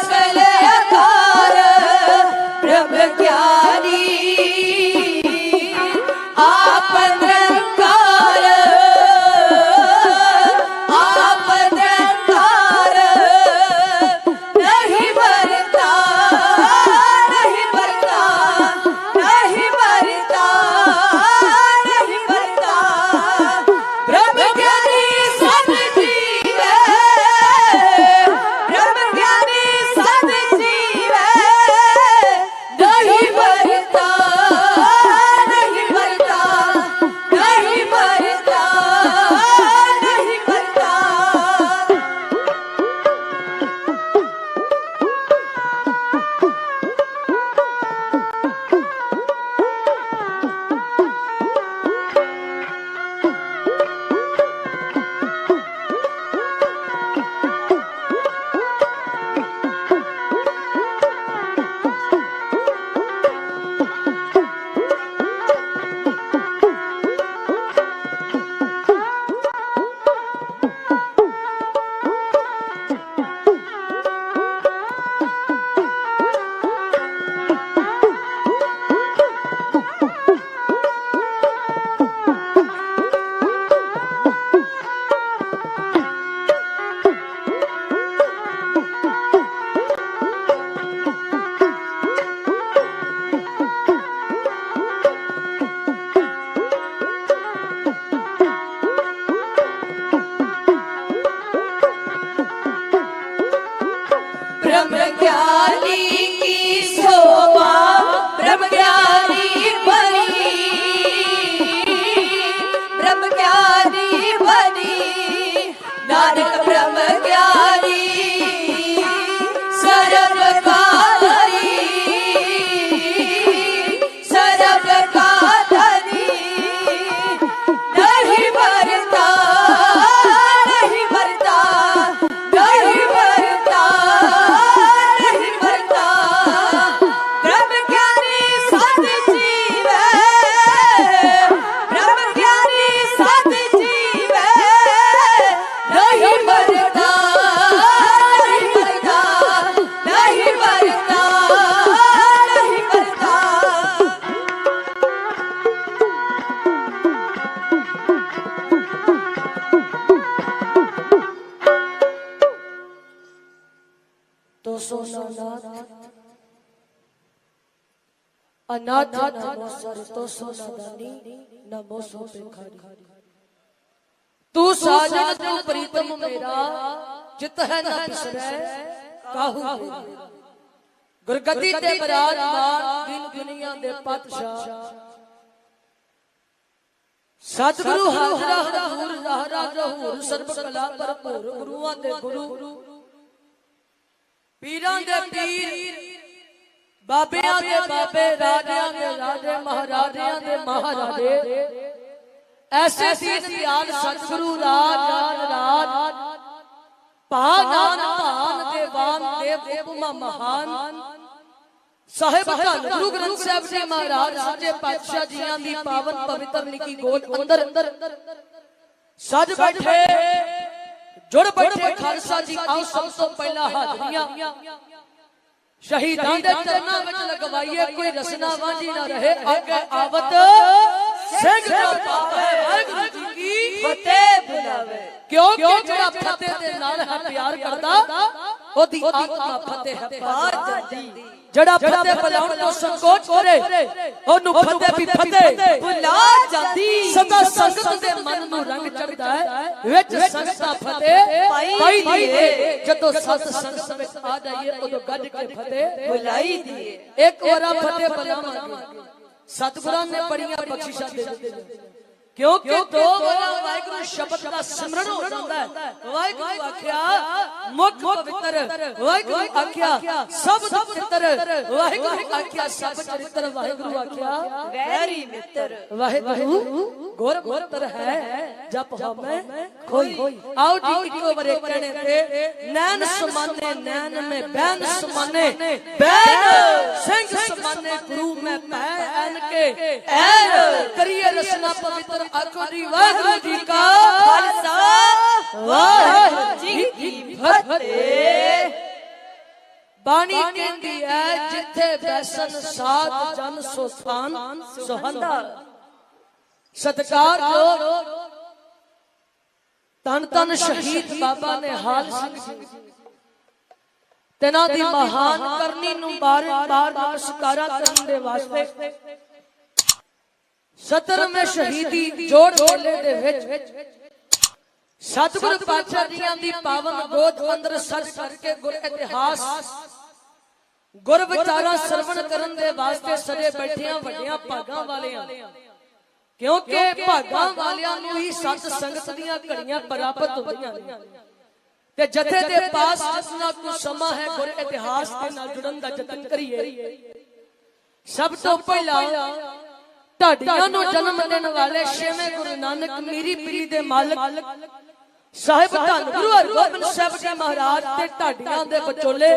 सकल आधार ब्रह्म ज्ञानी आप निरंकार आप निरंकार नहीं मरता नहीं मरता नहीं मरता नहीं मरता ब्रह्म ज्ञानी सद जीव ब्रह्म ज्ञानी सद जीव नहीं मरता नहीं मरता नहीं मरता नहीं मरता। ब्रह्म ज्ञानी की शोभा ब्रह्म ज्ञानी बनी ब्रह्म ज्ञानी बनी नानक ब्रह्म ज्ञानी सर्व का धनी सर्व का धनी नहीं मरता नहीं मरता नहीं मरता नहीं मरता ब्रह्म ज्ञानी सद जीव ब्रह्म ज्ञानी सद जीव नहीं मरता नहीं मरता नहीं मरता नहीं मरता। तो सोनानाथ अनाथ नमो सर तो सोनादानी नमो सो भिखारी तू साजन तू प्रीतम मेरा चित है न बिसरै काहू तेरी गुरगति ते विराजमान दिन दुनिया दे पातशाह सतगुरु हाजरा हजूर जहरा जहूर सर्व कला भरपूर गुरुआं दे गुरु पीरां दे पीर बाबियां दे बाबे राजियां दे राजे महाराजियां दे महाराजे ऐसे दीन दयाल सतगुरु राज राज भान भान देवान देव उपमा महान साहिब धन गुरु ग्रंथ साहिब जी महाराज सच्चे पातशाह जियां दी पावन पवित्र निकी गोद अंदर सज बैठे जुड़ बैठे खालसा जी आओ सब तो पहला हाजरियां शहीदां दे चरनां विच लगवाइए कोई रसना वांझी ना रहे आगे आवत सिंह जो पावे वाहिगुरू जी की फतेह बुलावे क्योंकि जेड़ा फतेह दे नाल है प्यार करदा ओदी आत्मा फतेह पा जांदी जड़ा फतेह बुलाउण तो संकोच करे ओनु फतेह भी फतेह बुला जांदी सदा संगत दे मन नु रंग चढ़दा है विच संगत फतेह पाई दिए जदों सत संगत विच आ जाइए उदों गज के फतेह बुलाई दिए एक वारा फतेह बुलावांगे सतगुरां ने बड़ियां बख्शिशां दे दित्ते क्योंकि दो बार वाहिगुरू शब्द का सिमरन हो जाता है वाहिगुरू आख्या मुख पवित्र वाहिगुरू आख्या सब पवित्र वाहिगुरू आख्या सब चरित्र वाहिगुरू आख्या वैरी मित्र वाहिगुरू गोर मित्र है जब हमें कोई आओ जी इको बारे कहने पे नैन समाने नैन में बैन समाने बैन सिंह समाने गुरु में पैन के ऐन करिए रचना पवित्र आखो जी वाहिगुरू जी का खालसा वाहिगुरू जी की फतेह। बाणी कहती है जिथे बैसन साध जन सो स्थान सुहंदा। सत्कार जो धन धन शहीद बाबा निहाल सिंह जी तिन्हां दी महान करनी नूं बार-बार नमस्कारा करन दे वास्ते 17वें शहीदी जोड़ मेले दे विच सतगुरु पातशाह जियां दी पावन गोद अंदर सज करके गुर इतिहास गुर विचारा सरवण करन दे वास्ते सजे बैठियां वड्डियां भागां वालियां क्योंकि भागां वालियां नूं ही सत संगत दीयां घड़ियां प्राप्त होंदियां ने ते जथे दे पास जितना कुछ समा है गुर इतिहास दे नाल जुड़न दा यतन करिए। सब तो पहला ढाडियां नूं जन्म देण वाले छेवें गुरु नानक मीरी पीरी दे मालक साहिब धन गुरु हरगोबिंद साहिब जी महाराज ते ढाडियां दे बचोले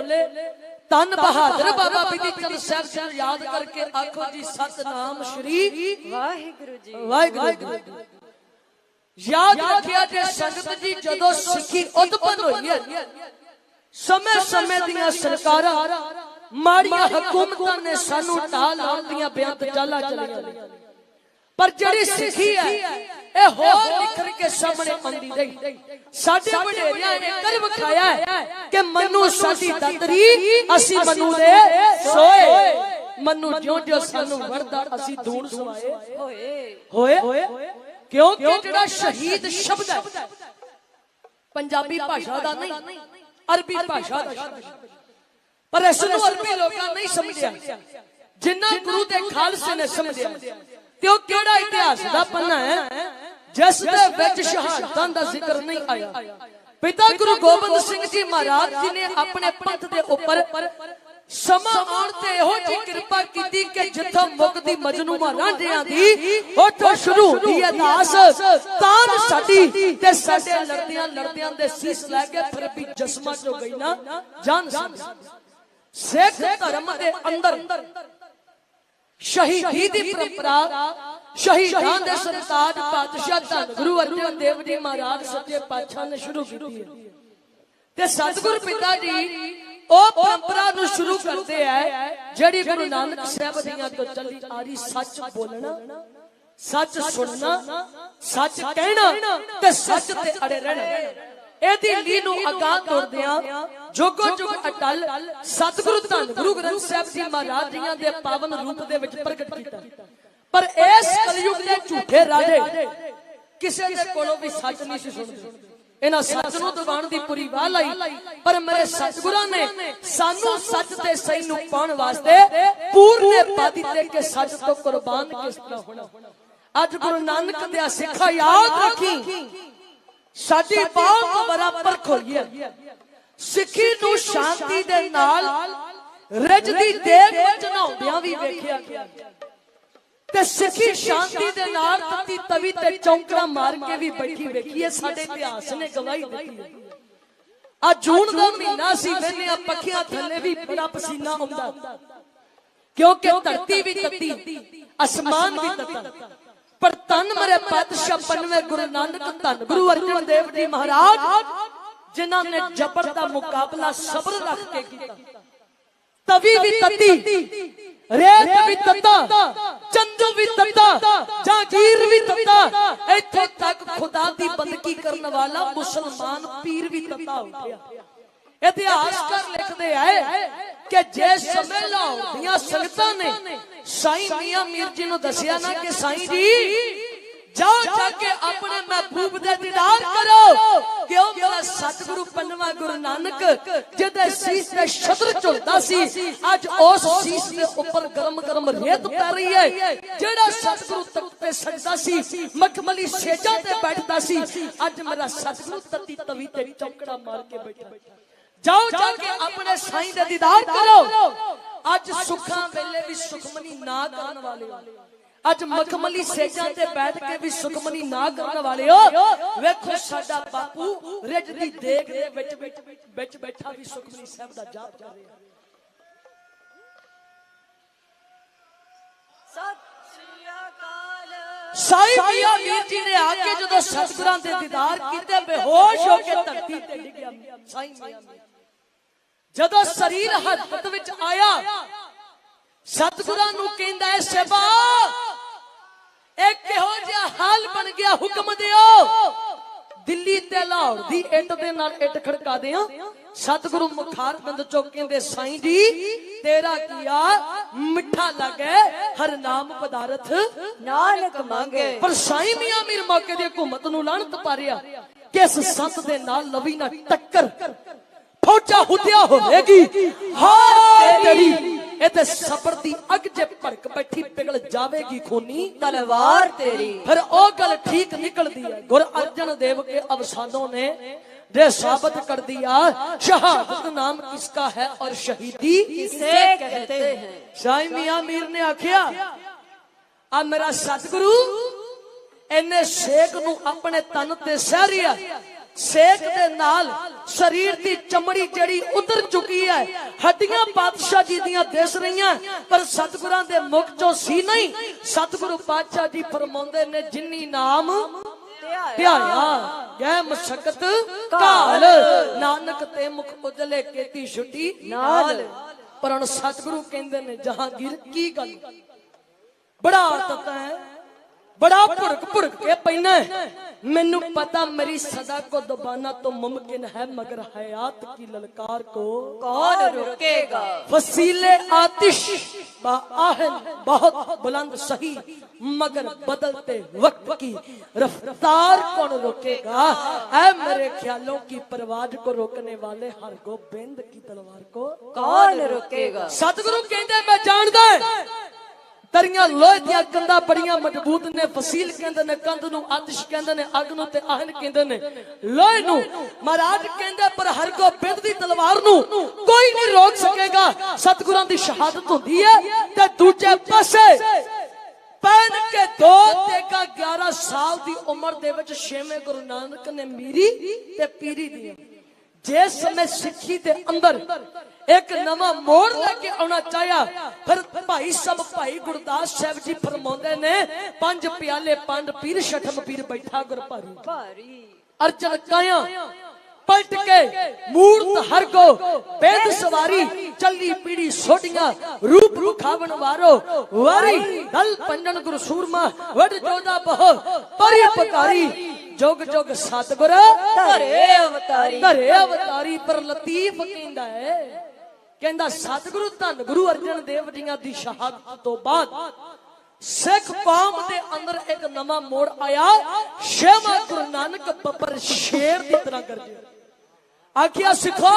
धन बहादुर बाबा बिधि चंद साहिब जी याद करके आखो जी सतनाम श्री वाहिगुरु जी वाहिगुरु जी। याद रखिया जे संगत जी जदों सिੱਖੀ उत्पन्न होई है समय समय दियां सरकारां माड़ियां हुकूमतां ने सानू ढा लाउण दियां बेअंत चालां चलाईयां पर जिहड़ी सिੱਖੀ है ए होर निखर के सामने आंदी रही। साडे वडेरियां ने कर विखाया है कि मनु साडी दातरी असी मनु दे सोए मनु ज्यों ज्यों सानू वरदा असी धूण सुआए होए क्योंकि जिहड़ा शहीद शब्द है पंजाबी भाषा दा नहीं अरबी भाषा दा पर इस नूं अरबी लोकां नहीं समझिया जिन्ना गुरु दे खालसे ने समझिया ते ओ किहड़ा इतिहास दा पन्ना है जिस दे विच शहादतां दा जिक्र नहीं आया। पिता गुरु गोबिंद सिंह जी महाराज जी ने अपने पंथ दे उपर समा आउण ते इहो जी किरपा कीती कि जिथों मुक्ति मजनूआ रांझियां दी उत्थों शुरू हुंदी है दास तान साडी ते साडे लड़दियां दे सीस लै के फिर भी जस्मा चो गई ना जान सिख धर्म दे अंदर शहीदी दी परंपरा शहीदां दे सरताज पातशाह धन गुरु अर्जन देव जी महाराज सच्चे पातशाह ने शुरू की है ते सतगुरु पिता जी ओ परंपरा नु शुरू करते हैं जेड़ी गुरु नानक साहब दियां तो चली आ रही सच बोलना सच सुनना सच कहना ते सच ते अड़े रहना एदी ली नु अगा तोड़दियां जोगो जुग अटल सतगुरु धन गुरु ग्रंथ साहब जी महाराज जियां दे पावन रूप दे विच प्रगट कीता। पर इस कलयुग दे झूठे राजे किसे दे कोलों भी सच नहीं सी सुनदे इन्हां सच नूं दबाण दी पूरी वाह लाई पर मेरे सतगुरां ने सानू सच ते सही नूं पाउण वास्ते पूरने पा दित्ते कि सच तो कुर्बान किस तरह होना। अज गुरु नानक दे सिखा याद रखी साडी बहुत बड़ा परख होई है सिੱਖੀ नूं शांति दे नाल रिज दी देग विच नहाउंदियां भी वेखिया गया ते सिੱਖੀ शांति दे नाल तत्ती तवी ते चौंकड़ा मार के भी बैठी वेखी है साडे इतिहास ने गवाही दित्ती है। आ जून दा महीना सी वेले पखियां थल्ले भी बड़ा पसीना आउंदा क्योंकि धरती भी तत्ती आसमान भी तत्ता पर तन मरे पातशाह पंजवें गुरु नानक धन गुरु अर्जन देव जी महाराज जिन्हां ने जबर दा मुकाबला सब्र रख के कीता तवी भी तत्ती रेत भी तत्ता चंदू भी तत्ता जागीर भी तत्ता इत्थे तक खुदा दी बंदगी करने वाला मुसलमान पीर भी तत्ता हो गया। इतिहासकार लिखते हैं कि जिस समय लाहौर दियां संगतां ने साईं मियां मीर जी नूं दसिया ना कि साईं जी जाओ जाके अपने महबूब दे दीदार करो क्यों मेरा सतगुरु पंजवां गुरु नानक जिहदे सीस ते छत्र झुलदा सी अज उस सीस दे ऊपर गरम गरम रेत पै रही है जेड़ा सतगुरु तख्त ते सजदा सी मखमली सेजां ते बैठदा सी अज मेरा सतगुरु तत्ती तवी ते चौकड़ा मार के बैठा। जाओ जाके अपने साईं दे दीदार करो अज सुखां वेले भी सुखमनी ना करन वाले अज मखमली सेजां ते बैठ के भी सुखमनी ना करन वाले हो वेखो साडा बापू रिज दी देग दे विच बैठा भी सुखमनी साहब दा जाप कर रहा। साईं मियां मीर जी ने आके जदों सतगुरां दे दीदार कीते बेहोश होके धरती ते डिग्या साईं मियां जदों शरीर हरकत विच आया सतगुरां नूं कहंदा है सेबा एक किहो जिहा हाल बन गया हुक्म दिओ दिल्ली ते लाहौर दी इट दे नाल इट खड़का दियां सतगुरु मुखार बिंद चो कहंदे साईं जी तेरा किया मिठा लगे हर नाम पदार्थ नानक मांगे। पर साईं मियां मीर मौके दी हुकूमत नूं लानत पारिया किस संत दे नाल लवी ना टक्कर फौजा हुद्या होवेगी हार तेरी इते सबर दी अग जे भड़क बैठी पिघल जावेगी खूनी तलवार तेरी। फिर ओ गल ठीक निकलदी है गुरु अर्जन देव के अवसानों ने दे साबित कर दिया शहादत नाम किसका है और शहीदी किसे कहते हैं। साईं मियां मीर ने आखिया आ मेरा सतगुरु इन्ने शेख नू अपने तन ते सहरिया सेक दे नाल शरीर दी चमड़ी जड़ी उतर चुकी है हड्डियां पातशाह जी दियां दिस रही पर सतगुरां दे मुख चो सी नहीं। सतगुरु पातशाह जी फरमांदे ने जिन्नी नाम ध्याया गए मशक्कत काल नानक ते मुख उजले केती छुट्टी नाल। पर हुण सतगुरु कहंदे ने जहांगीर की गल बड़ा तता है बड़ा भुड़क के पैना है मैनू पता मेरी सदा को दबाना तो मुमकिन है मगर हयात की ललकार को कौन रोकेगा। वसीले आतिश आहन बहुत बुलंद सही मगर बदलते वक्त की रफ्तार कौन रोकेगा। ऐ मेरे ख्यालों की परवाज को रोकने वाले हर गोबिंद की तलवार को कौन रोकेगा। सतगुरु कहंदे मैं जानदा तरियां लोहे दियां कंधां बड़ियां मजबूत ने फसील कहंदे ने कंध नूं आतिश कहंदे ने अग नूं ते आहन कहंदे ने लोहे नूं महाराज कहंदे पर हर गोबिंद दी तलवार नूं कोई नहीं रोक सकेगा। सतगुरां दी शहादत हुंदी है ते दूजे पासे पैन के दो तेगा 11 साल दी उम्र दे विच छेवें गुरु नानक ने मीरी ते पीरी दी जिस समय सिੱਖੀ दे अंदर एक नवा मोड़ लेके आना चाहया फिर भाई सब भाई गुरदास साहब जी फरमाते ने 5 प्याले 5 पीर छठम पीर बैठा गुर भारी अर्जन काया पलट के मूर्त हर को बेद सवारी चली पीड़ी सोटियां रूप रुखावन वारो वारी दल पंजन गुरु सूरमा वड जोधा बहो परि पकारी जोग जोग सतगुर धरे अवतारी पर लतीफ कहंदा है कहंदा सतगुरु धन गुरु अर्जन देव जी दी शहादत तो बाद सिख कौम दे अंदर एक नवा मोड़ आया। छेवां गुरु नानक बब्बर शेर की तरह गरजे आखिया सिखो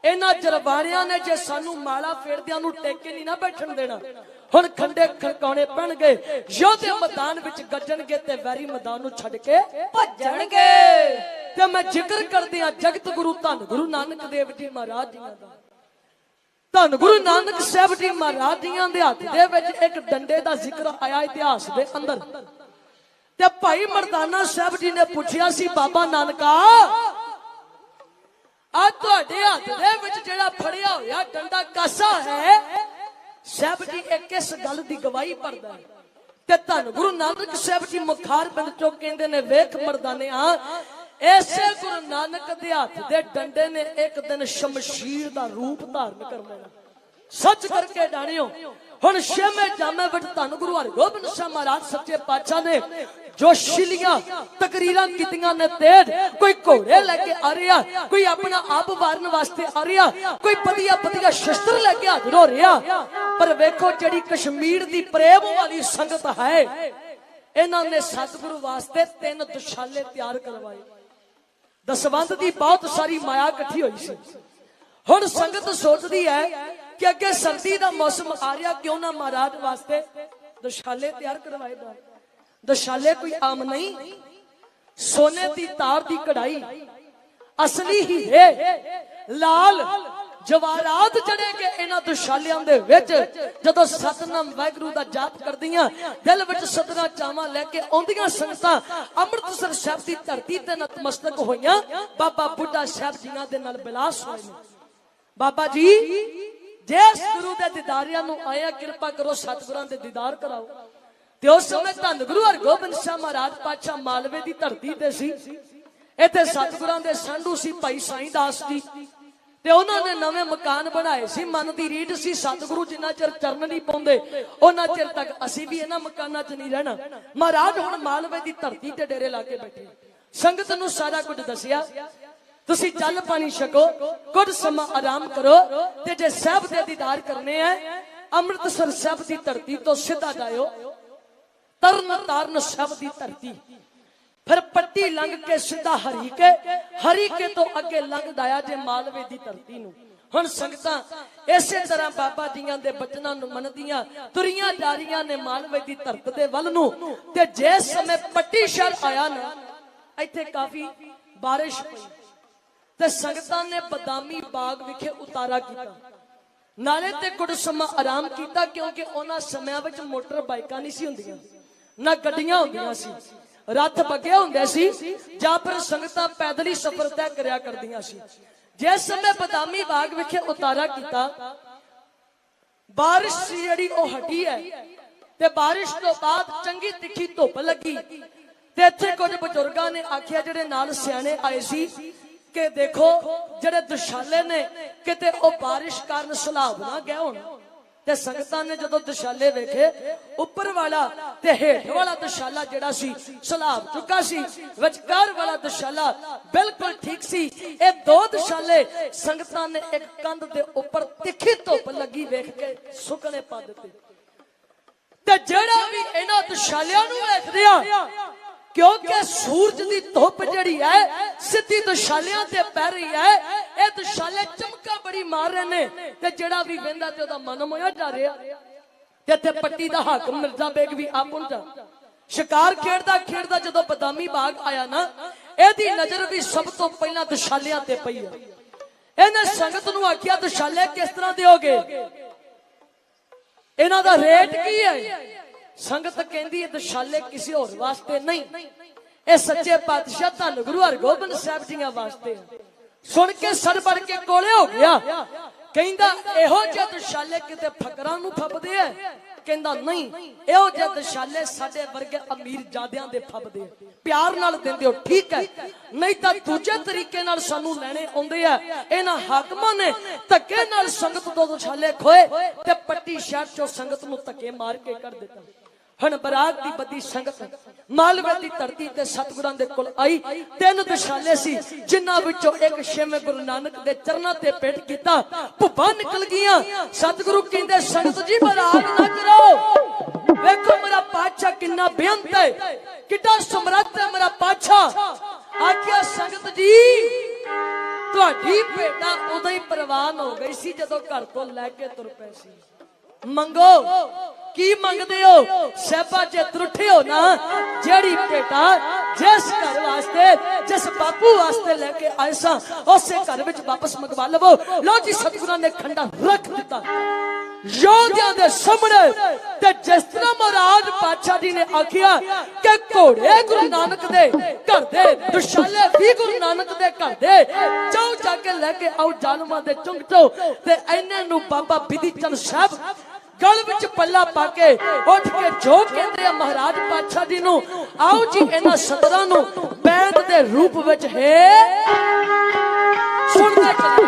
इन्हां जरबाणियां ने जे सानू माला फेरदियां नू टेके नहीं ना बैठन देना हुण खंडे खड़काने पैणगे योधे मैदान विच गजणगे ते वैरी मैदान नू छड्ड के भजणगे। ते मैं जिक्र करदी हां जगत गुरु धन गुरु नानक देव जी महाराज जी दा धन गुरु नानक साहब जी महाराज जी दे हत्थ दे विच एक डंडे दा जिक्र आया इतिहास दे अंदर ते भाई मर्दाना साहब जी ने पूछया सी बाबा नानका आ तुहाडे हत्थ दे विच जेड़ा फड़िया होया डंडा कासा है साहब जी एक किस गल दी गवाही भरदा है ते धन गुरु नानक साहब जी मुखार बिंद चो कहंदे ने वेख मर्दाने ऐसे गुरु नानक दे हाथ दे डंडे ने एक दिन शमशीर दा रूप धारण कर लेना सच करके जानियो हुण छेवें जामे विच धन गुरु हरगोबिंद साहब महाराज सच्चे पातशाह ने जो शिलियां तकरीरां कीतियां ने तेज कोई घोड़े लेके आ रहा कोई अपना आप वारन वास्ते आ रहा कोई पतिया पतिया शस्त्र लेके हाजिर हो रहा पर वेखो जिहड़ी कश्मीर दी प्रेम वाली संगत है इन्हां ने सतगुरु वास्ते 3 दुशाले तैयार करवाए। दसवंत दी बहुत सारी माया इकट्ठी हुई सी हुण संगत सोचदी है कि अगे सर्दी दा मौसम आ रहा क्यों ना महाराज वास्ते दुशाले तैयार करवाए जा। दुशाले कोई आम नहीं सोने दी तार दी कढ़ाई असली हीरे लाल जवाहरात जड़े के इन्हां दुशालियां दे विच जदों सतनाम वाहिगुरू दा जाप करदियां दिल विच सदना चावां लेके आउंदियां संगतां अमृतसर साहब दी धरती ते नतमस्तक होईयां बाबा बुढ़ा साहब जी दे नाल बिलास होए ने। बाबा जी जिस गुरु दे दीदारियां नूं आया कृपा करो सतगुरां दे दीदार कराओ ते उस समय धन गुरु हरगोबिंद साहब महाराज पातशाह मालवे दी धरती ते सी इत्थे सतगुरां दे संधू सी भाई साईं दास जी ਤੇ ਉਹਨਾਂ ਨੇ ਨਵੇਂ ਮਕਾਨ ਬਣਾਏ ਸੀ। ਮਨ ਦੀ ਰੀਝ ਸੀ ਸਤਿਗੁਰੂ ਜਿੰਨਾ ਚਿਰ ਚਰਨ ਨਹੀਂ ਪਾਉਂਦੇ ਉਹਨਾਂ ਚਿਰ ਤੱਕ ਅਸੀਂ ਵੀ ਇਹਨਾਂ ਮਕਾਨਾਂ 'ਚ ਨਹੀਂ ਰਹਿਣਾ। ਮਹਾਰਾਜ ਹੁਣ ਮਾਲਵੇ ਦੀ ਧਰਤੀ ਤੇ ਡੇਰੇ ਲਾ ਕੇ ਬੈਠੇ। ਸੰਗਤ ਨੂੰ ਸਾਰਾ ਕੁਝ ਦੱਸਿਆ, ਤੁਸੀਂ ਜਲ ਪਾਣੀ ਛਕੋ, ਕੁਝ ਸਮਾਂ ਆਰਾਮ ਕਰੋ, ਤੇ ਜੇ ਸਾਹਿਬ ਦੇ ਦੀਦਾਰ ਕਰਨੇ ਆ ਅੰਮ੍ਰਿਤਸਰ ਸਾਹਿਬ ਦੀ ਧਰਤੀ ਤੋਂ ਸਿੱਧਾ ਜਾਇਓ ਤਰਨ ਤਾਰਨ ਸਾਹਿਬ ਦੀ ਧਰਤੀ, ਫਿਰ ਪੱਟੀ ਲੰਘ ਕੇ ਸਿੱਧਾ ਹਰੀਕੇ ਤੋਂ ਅੱਗੇ ਲੰਘ ਜਾਇਆ ਜੇ ਮਾਲਵੇ ਦੀ ਧਰਤੀ ਨੂੰ। ਹੁਣ ਸੰਗਤਾਂ ਇਸੇ ਤਰ੍ਹਾਂ ਬਾਬਾ ਜੀਆਂ ਦੇ ਬਚਨਾਂ ਨੂੰ ਮੰਨਦੀਆਂ ਤੁਰੀਆਂ ਜਾ ਰਹੀਆਂ ਨੇ ਮਾਲਵੇ ਦੀ ਧਰਤੀ ਦੇ ਵੱਲ ਨੂੰ। ਤੇ ਜਿਸ ਸਮੇਂ ਪੱਟੀ ਸ਼ਹਿਰ ਆਇਆ ਨਾ, ਇੱਥੇ ਕਾਫੀ ਬਾਰਿਸ਼ ਪਈ ਤੇ ਸੰਗਤਾਂ ਨੇ ਬਦਾਮੀ ਬਾਗ ਵਿਖੇ ਉਤਾਰਾ ਕੀਤਾ, ਨਾਲੇ ਤੇ ਕੁਝ ਸਮਾਂ ਆਰਾਮ ਕੀਤਾ, ਕਿਉਂਕਿ ਉਹਨਾਂ ਸਮਿਆਂ ਵਿੱਚ ਮੋਟਰ ਬਾਈਕਾਂ ਨਹੀਂ ਸੀ ਹੁੰਦੀਆਂ, ਨਾ ਗੱਡੀਆਂ ਹੁੰਦੀਆਂ ਸੀ, ਰੱਥ ਬੱਗੇ ਹੁੰਦੇ ਸੀ, ਜਾਂ ਫਿਰ ਸੰਗਤਾਂ ਪੈਦਲ ਹੀ ਸਫ਼ਰ ਤੈਅ ਕਰਿਆ ਕਰਦੀਆਂ ਸੀ। ਜਿਸ ਸਮੇਂ ਬਦਾਮੀ ਬਾਗ ਵਿਖੇ ਉਤਾਰਾ ਕੀਤਾ, ਬਾਰਿਸ਼ ਜਿਹੜੀ ਉਹ ਹਟੀ ਹੈ ਤੇ ਬਾਰਿਸ਼ ਤੋਂ ਬਾਅਦ ਚੰਗੀ ਤਿੱਖੀ ਧੁੱਪ ਲੱਗੀ। ਤੇ ਇੱਥੇ ਕੁਝ ਬਜ਼ੁਰਗਾਂ ਨੇ ਆਖਿਆ, ਜਿਹੜੇ ਨਾਲ ਸਿਆਣੇ ਆਏ ਸੀ, ਕਿ ਦੇਖੋ ਜਿਹੜੇ ਦੁਸ਼ਾਲੇ ਨੇ ਕਿਤੇ ਉਹ ਬਾਰਿਸ਼ ਕਾਰਨ ਸਲਾਬ ਨਾ ਗਏ ਹੋਣ। ਤੇ ਸੰਗਤਾਂ ਨੇ ਜਦੋਂ ਦੁਸ਼ਾਲੇ ਵੇਖੇ, ਉੱਪਰ ਵਾਲਾ ਤੇ ਹੇਠ ਵਾਲਾ ਦੁਸ਼ਾਲਾ ਜਿਹੜਾ ਸੀ ਸਲਾਬ ਚੁੱਕਾ ਸੀ, ਵਿਚਕਾਰ ਵਾਲਾ ਦੁਸ਼ਾਲਾ ਬਿਲਕੁਲ ਠੀਕ ਸੀ। ਇਹ ਦੋ ਦੁਸ਼ਾਲੇ ਸੰਗਤਾਂ ਨੇ ਇੱਕ ਕੰਧ ਦੇ ਉੱਪਰ ਤਿੱਖੀ ਧੁੱਪ ਲੱਗੀ ਵੇਖ ਕੇ ਸੁੱਕਣੇ ਪਾ ਦਿੱਤੇ। ਤੇ ਜਿਹੜਾ ਵੀ ਇਹਨਾਂ ਦੁਸ਼ਾਲਿਆਂ ਨੂੰ ਵੇਖਦੇ ਆ, ਕਿਉਂਕਿ ਸੂਰਜ ਦੀ ਧੁੱਪ ਜਿਹੜੀ ਹੈ ਸਿੱਧੀ ਦੁਸ਼ਾਲਿਆਂ ਤੇ ਪੈ ਰਹੀ ਹੈ, ਇਹ ਦੁਸ਼ਾਲੇ ਚਮਕਾ ਬੜੀ ਮਾਰ ਰਹੇ ਨੇ, ਤੇ ਜਿਹੜਾ ਵੀ ਵੇਂਦਾ ਤੇ ਉਹਦਾ ਮਨ ਮੋਇਆ ਜਾ ਰਿਹਾ। ਤੇ ਇੱਥੇ ਪੱਟੀ ਦਾ ਹਾਕਮ ਮਿਰਜ਼ਾ ਬੇਗ ਵੀ ਆ ਪਹੁੰਚਾ। ਸ਼ਿਕਾਰ ਖੇਡਦਾ ਜਦੋਂ ਬਦਾਮੀ ਬਾਗ ਆਇਆ ਨਾ, ਇਹਦੀ ਨਜ਼ਰ ਵੀ ਸਭ ਤੋਂ ਪਹਿਲਾਂ ਦੁਸ਼ਾਲਿਆਂ ਤੇ ਪਈ ਆ। ਇਹਨੇ ਸੰਗਤ ਨੂੰ ਆਖਿਆ, ਦੁਸ਼ਾਲੇ ਕਿਸ ਤਰ੍ਹਾਂ ਦਿਓਗੇ, ਇਹਨਾਂ ਦਾ ਰੇਟ ਕੀ ਹੈ? ਸੰਗਤ ਕਹਿੰਦੀ ਹੈ ਦੁਸ਼ਾਲੇ ਕਿਸੇ ਹੋਰ ਵਾਸਤੇ ਨਹੀਂ, ਇਹ ਸੱਚੇ ਪਾਤਸ਼ਾਹ ਧੰਨ ਗੁਰੂ ਹਰਗੋਬਿੰਦ ਸਾਹਿਬ ਜੀਆਂ ਵਾਸਤੇ। ਸੁਣ ਕੇ ਸਰ ਬੜ ਕੇ ਕੋਲੇ ਹੋ ਗਿਆ, ਕਹਿੰਦਾ ਇਹੋ ਜਿਹੇ ਦੁਸ਼ਾਲੇ ਕਿਤੇ ਫਕਰਾਂ ਨੂੰ ਫੱਬਦੇ ਆ? ਕਹਿੰਦਾ ਨਹੀਂ, ਇਹੋ ਜਿਹੇ ਦੁਸ਼ਾਲੇ ਸਾਡੇ ਵਰਗੇ ਅਮੀਰ ਜਾਦਿਆਂ ਦੇ ਫੱਬਦੇ ਆ। ਪਿਆਰ ਨਾਲ ਦਿੰਦੇ ਹੋ ਠੀਕ ਹੈ, ਨਹੀਂ ਤਾਂ ਦੂਜੇ ਤਰੀਕੇ ਨਾਲ ਸਾਨੂੰ ਲੈਣੇ ਆਉਂਦੇ ਆ। ਇਹਨਾਂ ਹਾਕਮਾਂ ਨੇ ਧੱਕੇ ਨਾਲ ਸੰਗਤ ਤੋਂ ਦੁਸ਼ਾਲੇ ਖੋਏ ਤੇ ਪੱਟੀ ਸ਼ਹਿਰ ਚੋਂ ਸੰਗਤ ਨੂੰ ਧੱਕੇ ਮਾਰ ਕੇ ਕੱਢ ਦਿੱਤਾ। ਹੁਣ ਬਰਾਤ ਦੀ ਬੱਦੀ ਸੰਗਤ ਮਾਲਵੇ ਦੀ ਧਰਤੀ ਤੇ ਸਤਿਗੁਰਾਂ ਦੇ ਕੋਲ ਆਈ। ਤਿੰਨ ਦੁਸ਼ਾਲੇ ਸੀ, ਜਿਨ੍ਹਾਂ ਵਿੱਚੋਂ ਇੱਕ ਛੇਵੇਂ ਗੁਰੂ ਨਾਨਕ ਦੇ ਚਰਨਾਂ ਤੇ ਭੇਟ ਕੀਤਾ। ਭੁੱਬਾਂ ਨਿਕਲ ਗਈਆਂ। ਸਤਿਗੁਰੂ ਕਹਿੰਦੇ, ਸੰਗਤ ਜੀ ਬਰਾਤ ਨਾ ਕਰੋ, ਵੇਖੋ ਮੇਰਾ ਪਾਤਸ਼ਾਹ ਕਿੰਨਾ ਬੇਅੰਤ ਹੈ, ਕਿੱਡਾ ਸਮਰੱਥ ਹੈ ਮੇਰਾ ਪਾਤਸ਼ਾਹ। ਆਖਿਆ, ਸੰਗਤ ਜੀ ਤੁਹਾਡੀ ਭੇਟਾ ਉਦੋਂ ਹੀ ਪ੍ਰਵਾਨ ਹੋ ਗਈ ਸੀ ਜਦੋਂ ਘਰ ਤੋਂ ਲੈ ਕੇ ਤੁਰ ਪਏ ਸੀ। ਮੰਗੋ, ਕੀ ਮੰਗਦੇ ਹੋ? ਸਹਿਬਾ ਜੇ ਤਰੁੱਠੇ ਹੋ ਨਾ, ਜਿਹੜੀ ਭੇਟਾ ਜਿਸ ਘਰ ਵਾਸਤੇ, ਜਿਸ ਬਾਪੂ ਵਾਸਤੇ ਲੈ ਕੇ ਆਏ ਸਾਂ, ਉਸੇ ਘਰ ਵਿੱਚ ਵਾਪਸ ਮੰਗਵਾ ਲਵੋ। ਲੋ ਜੀ, ਸਤਿਗੁਰਾਂ ਨੇ ਖੰਡਾ ਰੱਖ ਦਿੱਤਾ ਯੋਧਿਆਂ ਦੇ ਸਾਹਮਣੇ। ਤੇ ਜਿਸ ਤਰ੍ਹਾਂ ਮਹਾਰਾਜ ਪਾਤਸ਼ਾਹ ਜੀ ਨੇ ਆਖਿਆ ਕਿ ਘੋੜੇ ਗੁਰੂ ਨਾਨਕ ਦੇ ਘਰ ਦੇ, ਦੁਸ਼ਾਲੇ ਵੀ ਗੁਰੂ ਨਾਨਕ ਦੇ ਘਰ ਦੇ, ਜਾਓ ਜਾ ਕੇ ਲੈ ਕੇ ਆਓ ਜ਼ਾਲਮਾਂ ਦੇ ਚੁੰਗ ਚੋਂ। ਤੇ ਇਹਨਾਂ ਨੂੰ ਬਾਬਾ ਬਿਧੀ ਚੰਦ ਸਾਹਿਬ ਗਲ ਵਿੱਚ ਪੱਲਾ ਪਾ ਕੇ ਉੱਠ ਕੇ ਜੋ ਕਹਿੰਦੇ ਆ ਮਹਾਰਾਜ ਪਾਤਸ਼ਾਹ ਜੀ ਨੂੰ, ਆਓ ਜੀ ਇਹਨਾਂ ਸਤਰਾਂ ਨੂੰ ਬੈਂਦ ਦੇ ਰੂਪ ਵਿੱਚ ਹੈ ਸੁਣਦੇ ਚੱਲੋ।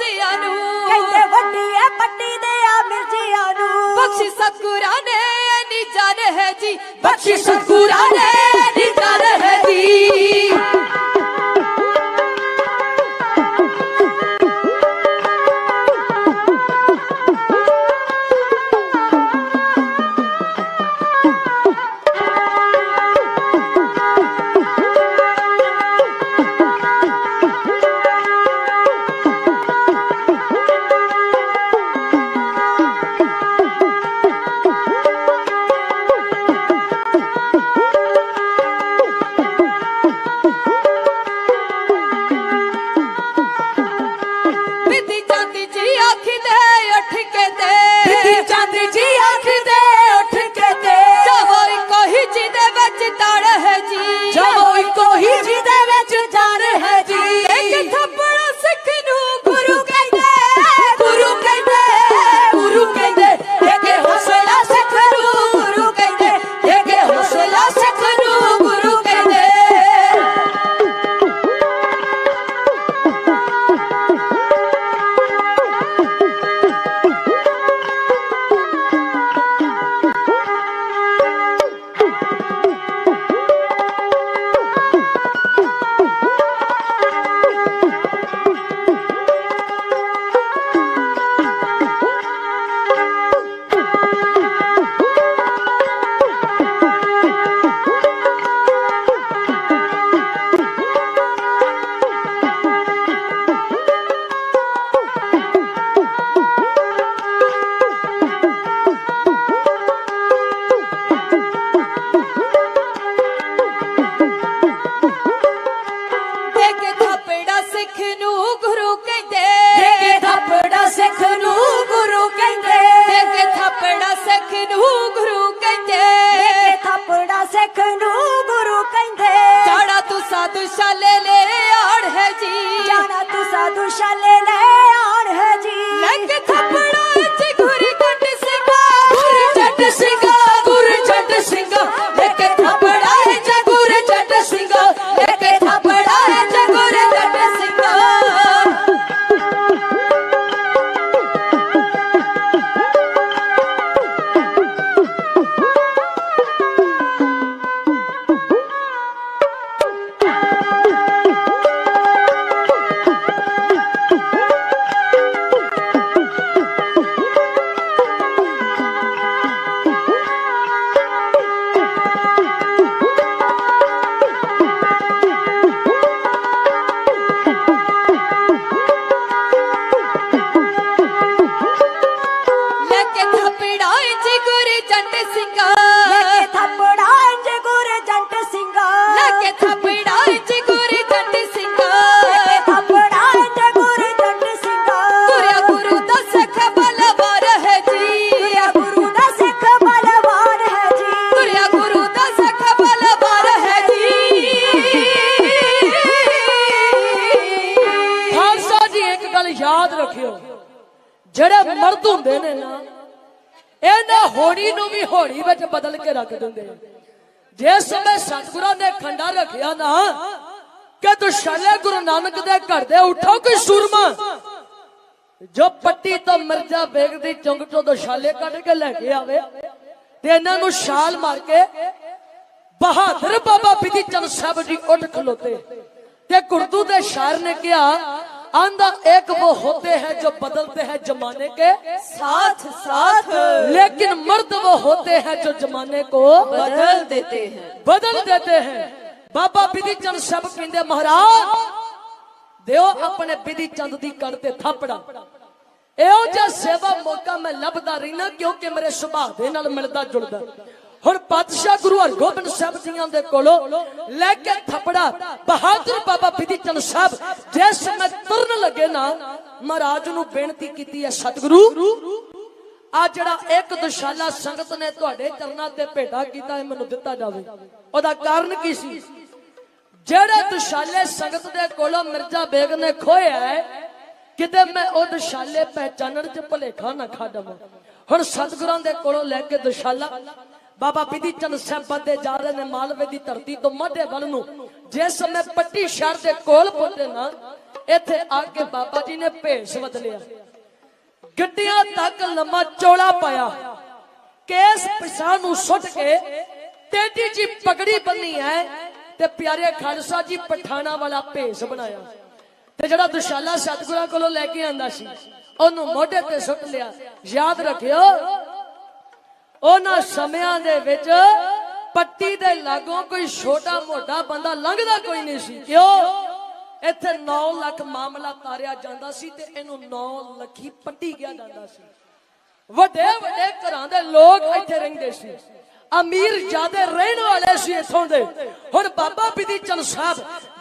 ਮਿਰਜ਼ਿਆਂ ਨੂੰ ਕਹਿੰਦੇ ਵੱਡੀ ਐ ਪੱਟੀ ਦੇ ਆ ਮਿਰਜ਼ਿਆਂ ਨੂੰ ਬਖਸ਼ੀ ਸਤਿਗੁਰਾਂ ਨੇ ਨੀ ਜਾਨ ਹੈ ਜੀ ਬਖਸ਼ੀ ਸਤਿਗੁਰਾਂ ਨੇ ਨੀ ਜਾਨ ਹੈ ਜੀ ਬਿੱਦੀ ਜਾਂਦੀ ਜੀ ਆਖਦੇ ਉੱਠ ਕੇ ਤੇ ਬਿੱਦੀ ਜਾਂਦੀ ਜੀ ਆਖਦੇ ਉੱਠ ਕੇ ਤੇ ਜਾਵੋ ਇੱਕੋ ਹੀ ਜਿਹਦੇ ਵਿੱਚ ਤੜ ਹੈ ਜੀ ਜਾਵੋ ਇੱਕੋ ਹੀ ਜਿਹਦੇ ਵਿੱਚ ਜਾਨ ਹੈ ਜੀ ਇੱਕ ਥੱਪੜ ਸਿੱਖ ਨੂੰ ਗੁਰੂ ਕਹਿੰਦੇ ਗੁਰੂ ਕਹਿੰਦੇ ਗੁਰੂ ਕਹਿੰਦੇ ਇਹ ਹੌਸਲਾ ਸਿੱਖ ਨੂੰ ਗੁਰੂ ਕਹਿੰਦੇ ਇਹ ਹੌਸਲਾ ਸਿੱਖ ਨੂੰ ਗੁਰੂ ਕਹਿੰਦੇ ਦੇ ਕੇ ਥਾਪੜਾ ਸਿੱਖ ਨੂੰ ਗੁਰੂ ਕਹਿੰਦੇ ਇਹ ਥਾਪੜਾ ਸਿੱਖ ਨੂੰ ਗੁਰੂ ਕਹਿੰਦੇ ਦੇ ਕੇ ਥਾਪੜਾ ਸਿੱਖ ਨੂੰ ਗੁਰੂ ਕਹਿੰਦੇ ਇਹ ਥਾਪੜਾ ਸਿੱਖ ਨੂੰ ਗੁਰੂ ਕਹਿੰਦੇ ਜਾਣਾ ਤੂੰ ਸਾਧੂ ਸ਼ਾਲੇ ਲੈ ਆੜ ਹੈ ਜੀ ਜਾਣਾ ਤੂੰ ਸਾਧੂ ਸ਼ਾਲੇ ਲੈ ਆਣ ਹੈ ਜੀ ਲੱਗ ਥਾਪੜਾ ਚ ਗੁਰੂ ਜੱਟ ਸਿੰਘਾ ਗੁਰ ਜੱਟ ਸਿੰਘਾ ਗੁਰ ਜੱਟ ਸਿੰਘਾ ਇੱਕ ਥਾਪੜਾ ਹੈ ਜੇ ਗੁਰ ਜੱਟ ਸਿੰਘਾ ਇੱਕ ਥਾਪੜਾ ਹੈ ਜੇ ਗੁਰ ਜੱਟ ਸਿੰਘਾ ਲੱਗ ਥਾਪੜਾ ਚ ਗੁਰੂ ਜੱਟ ਸਿੰਘਾ ਲੈ ਥਾਪੜਾ ਇੰਜ ਗੁਰ ਜੱਟ ਸਿੰਘਾ ਲੱਗ ਥਾਪੜਾ ਚ ਗੁਰੂ ਜੱਟ ਸਿੰਘਾ ਲੈ ਥਾਪੜਾ ਇੰਜ ਗੁਰ ਜੱਟ ਸਿੰਘਾ ਤੁਰਿਆ ਗੁਰੂ ਦਾ ਸਿੱਖ ਬਲਵਾਰ ਹੈ ਜੀ ਤੁਰਿਆ ਗੁਰੂ ਦਾ ਸਿੱਖ ਬਲਵਾਨ ਹੈ ਜੀ ਤੁਰਿਆ ਗੁਰੂ ਦਾ ਸਿੱਖ ਬਲਵਾਰ ਹੈ ਜੀ ਖਾਲਸਾ ਜੀ ਇੱਕ ਗੱਲ ਯਾਦ ਰੱਖਿਓ ਜਿਹੜੇ ਮਰਦ ਹੁੰਦੇ ਨੇ ਨਾ ਇਹਨਾਂ ਹੋੜੀ ਨੂੰ ਵੀ ਹੋੜੀ ਵਿੱਚ ਬਦਲ ਕੇ ਰੱਖ ਦਿੰਦੇ ਆ ਜਿਸ ਸਮੇਂ ਸਤਿਗੁਰਾਂ ਨੇ ਖੰਡਾ ਰੱਖਿਆ ਨਾ ਕਿ ਦੁਸ਼ਾਲੇ ਗੁਰੂ ਨਾਨਕ ਦੇ ਘਰ ਦੇ ਉਠੋ ਕੋਈ ਸੂਰਮਾ ਜੋ ਪੱਟੀ ਤੋਂ ਮਿਰਜ਼ਾ ਬੇਗ ਦੀ ਚੁੰਗ ਚੋਂ ਦੁਸ਼ਾਲੇ ਕੱਢ ਕੇ ਲੈ ਕੇ ਆਵੇ ਤੇ ਇਹਨਾਂ ਨੂੰ ਛਾਲ ਮਾਰ ਕੇ ਬਹਾਦਰ ਬਾਬਾ ਬਿਧੀ ਚੰਦ ਸਾਹਿਬ ਜੀ ਉੱਠ ਖਲੋਤੇ ਤੇ ਗੁਰਦੂ ਦੇ ਸ਼ਾਇਰ ਨੇ ਕਿਹਾ आंधा एक वो होते हैं जो बदलते हैं जमाने के साथ साथ लेकिन मर्द वो होते हैं जो जमाने को बदल देते हैं बाबा बिधि चंद सब कहते महाराज दियो अपने बिधि चंद दी कण ते थपड़ा एहो जिहा सेवा मौका मैं लभदा रहना क्योंकि मेरे सुभाव दे नाल मिलदा जुलदा हुण पातशाह गुरु हरगोबिंद साहब जियां दे कोलों लेके थपड़ा बहादुर बाबा बिधि चंद साहब जिस समय तुरन लगे ना महाराज नूं बेनती कीती है सतगुरु आ जड़ा एक दुशाला संगत ने तुहाडे चरनां ते भेटा कीता है मैनूं दित्ता जावे ओदा कारण की सी जेड़े दुशाले संगत दे कोलों मिर्जा बेग ने खोया है किते मैं ओ दुशाले पहचानण च भुलेखा ना खा जावां हुण सतगुरां दे कोलों लैके दुशाला बाबा बिधि चंद साहब बंदे जा रहे ने मालवे दी धरती तो माढ़े वल नूं जिस समय पट्टी शहर दे कोल पहुंचे ना इत्थे आके बाबा जी ने भेष बदलिया, गड्डियां तक लम्मा चौड़ा पाया, केस पिछां नूं सुट के टेढ़ी जी पगड़ी बन्नी है ते प्यारे खालसा जी पठाना वाला भेष बनाया ते जड़ा दुशाला सतगुरां कोलों लेके आंदा सी ओनू मोढे ते सुट लिया। याद रखियो ओना समयां दे विच पट्टी दे लागों कोई छोटा मोटा बंदा लंघदा कोई नहीं सी। क्यों? इत्थे 9 लाख मामला तारिया जांदा सी ते इनू 9 लखी पट्टी गया जांदा सी। वड्डे वड्डे घरां दे लोग इत्थे रहिंदे सी, अमीर ज्यादा रहने वाले सी इत्थों दे। हुण बाबा बिधि चंद साहब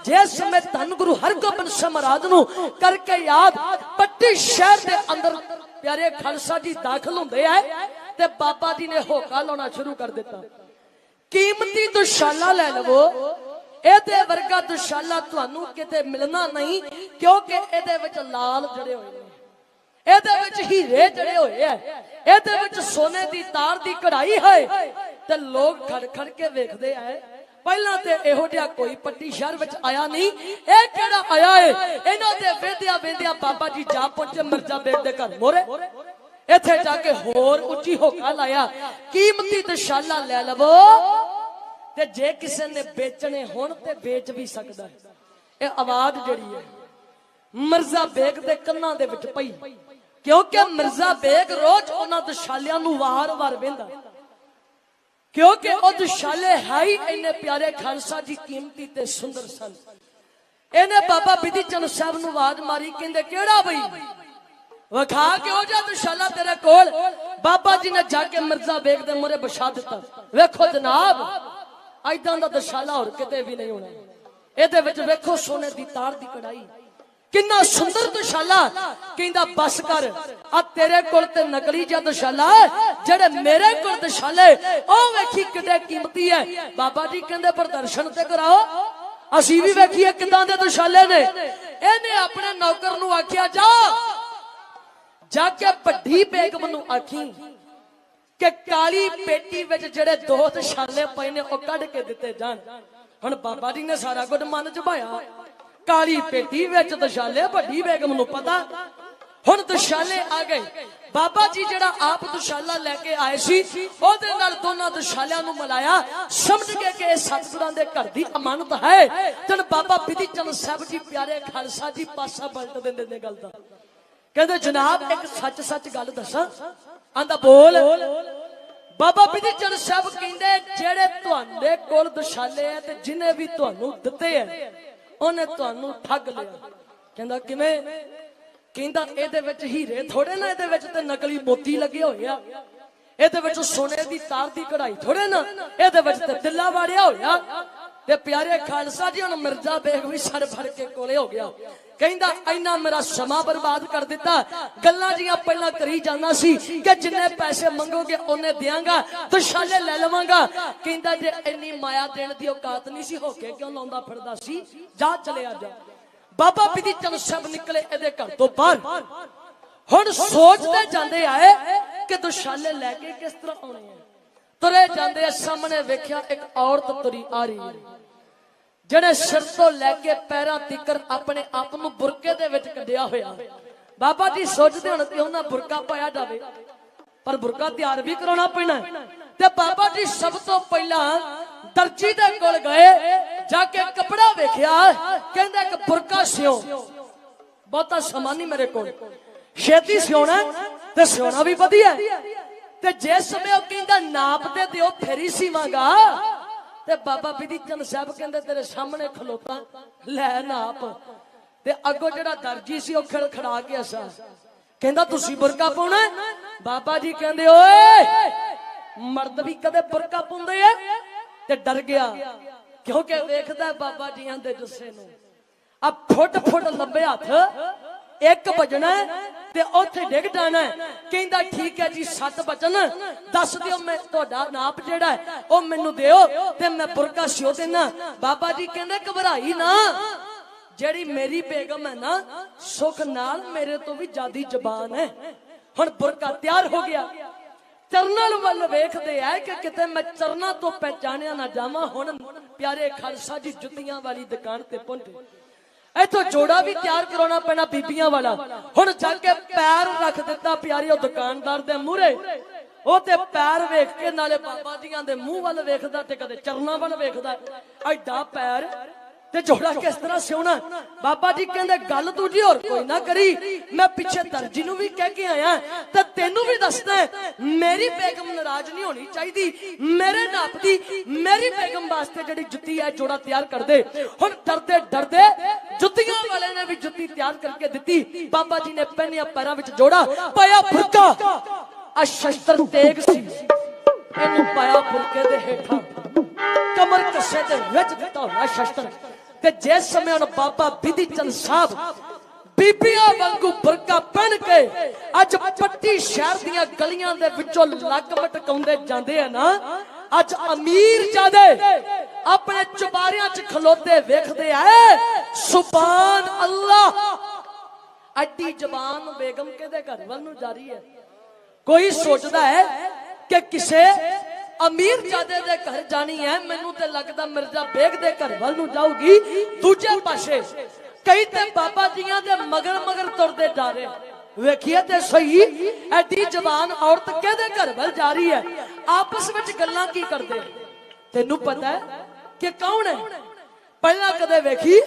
जिस समय धन गुरु हरगोबिंद सिंह महाराज नूं करके याद पट्टी शहर दे अंदर प्यारे खालसा जी दाखिल हुंदे है ते बाबा जी ने होका लाउणा शुरू कर दिता, कीमती दुशाला ले लवो, एदे वर्गा दुशाला तुहानू किते मिलना नहीं, क्योंकि एदे विच लाल जड़े होए ने, एदे विच हीरे जड़े होए है, एदे विच सोने दी तार दी कढ़ाई है। ते लोग खड़ खड़ के वेखदे है, पहला ते इहो जिहा कोई पट्टी शहर विच आया नहीं, ए किहड़ा आया है? इन्हां दे वेंदिया वेंदिया बाबा जी जा पहुंचे मिर्जा बेग दे घर मोरे, इत्थे जाके होर उच्ची होका लाया, कीमती दुशाला ले लवो ते जे किसी ने बेचने होण ते बेच भी सकदा है। ये आवाज जिहड़ी है मिर्जा बेग दे कन्नां दे विच पई, क्योंकि मिर्जा बेग रोज उन्हां दुशालियां नूं वार-वार वेंदा, क्योंकि ओ दुशाले है ही इन्ने प्यारे खालसा जी कीमती ते सुंदर सन। इन्हें बाबा बिधि चंद साहब नूं आवाज मारी, कहंदे किहड़ा बई वखा के हो जा दुशाला तेरे कोल। बाबा जी ने जाके मिर्जा बेग दे मोरे बिछा दिता, वेखो जनाब ऐदां दा दुशाला होर किते भी नहीं होना, इहदे विच वेखो सोने दी तार दी कढ़ाई, किन्ना सुंदर दुशाला। कहंदा बस कर, आ तेरे कोल ते नकली जा दुशाला, जेड़े मेरे कोल दुशाले ओ वेखी किते कीमती है। बाबा जी कहंदे प्रदर्शन ते कराओ, असीं भी वेखीए किदां दे दुशाले ने। इहने अपने नौकर नूं आखिया जा जाके बड्डी बेगम नूं आखी कि काली पेटी विच जेड़े 2 दुशाले पए ने ओ कढ के दिते जाण। हुण बाबा जी ने सारा कुछ मन च भाया, काली पेटी विच दुशाले, बड्डी बेगम नूं पता। हुण दुशाले आ गए, बाबा जी जेड़ा आप दुशाला लेके आए सी ओदे नाल दोनां दुशालियां नूं मिलाया, समझ गए कि इह सतगुरां दे घर दी अमानत है। जद बाबा बिधि चंद साहब जी प्यारे खालसा जी पासा पलट दिंदे ने गल दा, कहंदे जनाब एक सच सच गल दसां। आंदा बोल। बाबा बिधि चंद साहब कहंदे जेड़े तुहाडे कोल दुशाले है ते जिन्हें भी तुहानू दिते है ओने तुहानू ठग लिया। कहंदा किवें? कहंदा इहदे विच हीरे थोड़े ना, इहदे विच ते नकली मोती लगे होए आ, इहदे विच सोने दी तार दी कढ़ाई थोड़े ना, इहदे विच ते दिला वाड़िया होया। ते प्यारे खालसा जी हुण मिर्जा बेग भी सर भर के कोले हो गया। कहंदा इन्ना मेरा समा बर्बाद कर दिता, गल्लां जियां पहला करी जाना सी कि जिन्ने पैसे मंगोगे ओने देंगा, दुशाले ले लवांगा। कहंदा जे इन्नी माया देण दी औकात नहीं सी, होके क्यों लाउंदा फिरदा सी, जा चले आ जा। बाबा बिधि चंद साहब निकले इहदे घर तो बाहर, हुण सोचदे जांदे आए कि दुशाले लैके किस तरह आउणे आ। तुरे जांदे सामने वेख्या एक औरत तुरी आ रही है, जेड़े सिर तो लैके पैरां तिकर अपने आप नूं बुरके दे विच कढिया होया। बाबा जी सोचदे हुण क्यों ना बुरका पाया जावे, पर बुरका तैयार भी कराउणा पैना। ते बाबा जी सब तो पहला दर्जी दे कोल गए, जाके कपड़ा वेख्या, कहंदा एक बुरका सियो, बहुता समा नहीं मेरे कोल, छेती सियोना ते सियोना भी वधिया। ते जिस समय ओ कहंदा नाप दे दिओ फिर ही सीवांगा। ते बाबा बिधि चंद साहब कहंदे तेरे सामने खलोता, लै नाप। ते अगो जेड़ा दर्जी सी ओ खड़खड़ा के हसा, कहंदा तुसी बुरका पाउणा? बाबा जी कहंदे ओए मर्द भी कदे बुरका पाउंदे आ? ते डर गया, क्योंकि वेखदा बाबा जी दे जुस्से नूं। अब फुट फुट लंबे हथ एक बजना ते ओथे डिग जाना। कहंदा ठीक है जी 7 बचन दस दिओ, मैं तुहाडा नाप जेड़ा है ओ मैनू दिओ ते मैं बुरका सिओ देना। बाबा जी कहंदे घबराई ना, जेड़ी मेरी बेगम है ना सुख नाल मेरे तो भी ज्यादा जबान है। हुण बुरका तैयार हो गया, चरणल वल वेखदे है कि किते मैं चरना तो पहचानिया ना जावां। हुण प्यारे खालसा जी जुत्तियां वाली दुकान ते पहुंचे, इथों जोड़ा भी तैयार कराना पैना बीबियां वाला। हुण जाके पैर रख दिता प्यारी ओ दुकानदार दे मूहरे, ओ ते पैर वेख के नाले बाबा जियां दे मुंह वाल वेखदा ते कदे चरना वाल वेखदा। एडा पैर ते जोड़ा किस तरह सिउना। बाबा जी कहंदे गल तू जी होर कोई ना करी, मैं पिछे दर्जी नूं भी कह के आया ते तेनू भी दसदा है, मेरी बेगम नाराज नहीं होनी चाहिदी। मेरे नाप दी मेरी बेगम वास्ते जिहड़ी जुत्ती है जोड़ा तैयार कर दे। हुण डरदे डरदे जुत्तियां वाले ने भी जुत्ती तैयार करके दित्ती। बाबा जी ने पहनिया पैरां विच जोड़ा, पाया फुरका, आ शस्त्र तेग सी, इहनूं पाया फुरके दे हेठां, कमर कसे दे विच दित्ता होया शस्त्र। ते जिस समय हुण बाबा बिधि चंद साहब बीबियां वांगू बुरका पहन के अज पट्टी शहर दियां गलियां दे विचों लग मटकाउंदे जांदे है ना, अज अमीर जादे अपने चुबारियां च खलोते वेखदे आए। सुभान अल्लाह, अड्डी जबान बेगम केदे घर वल नूं जा रही है। कोई सोचदा है कि किसे अमीर जादे दे घर जानी है, मैनू ते लगदा मिर्जा बेग दे घर वल नूं जाऊगी। दूजे पासे कई ते बाबा जियां दे मगर मगर तुरदे जा रहे। वेखिए ते सही, एडी जवान औरत केदे घर वल जा रही है, आपस विच गल्लां की करदे। तेनू पता है कि कौन है? पहला कदे वेखी,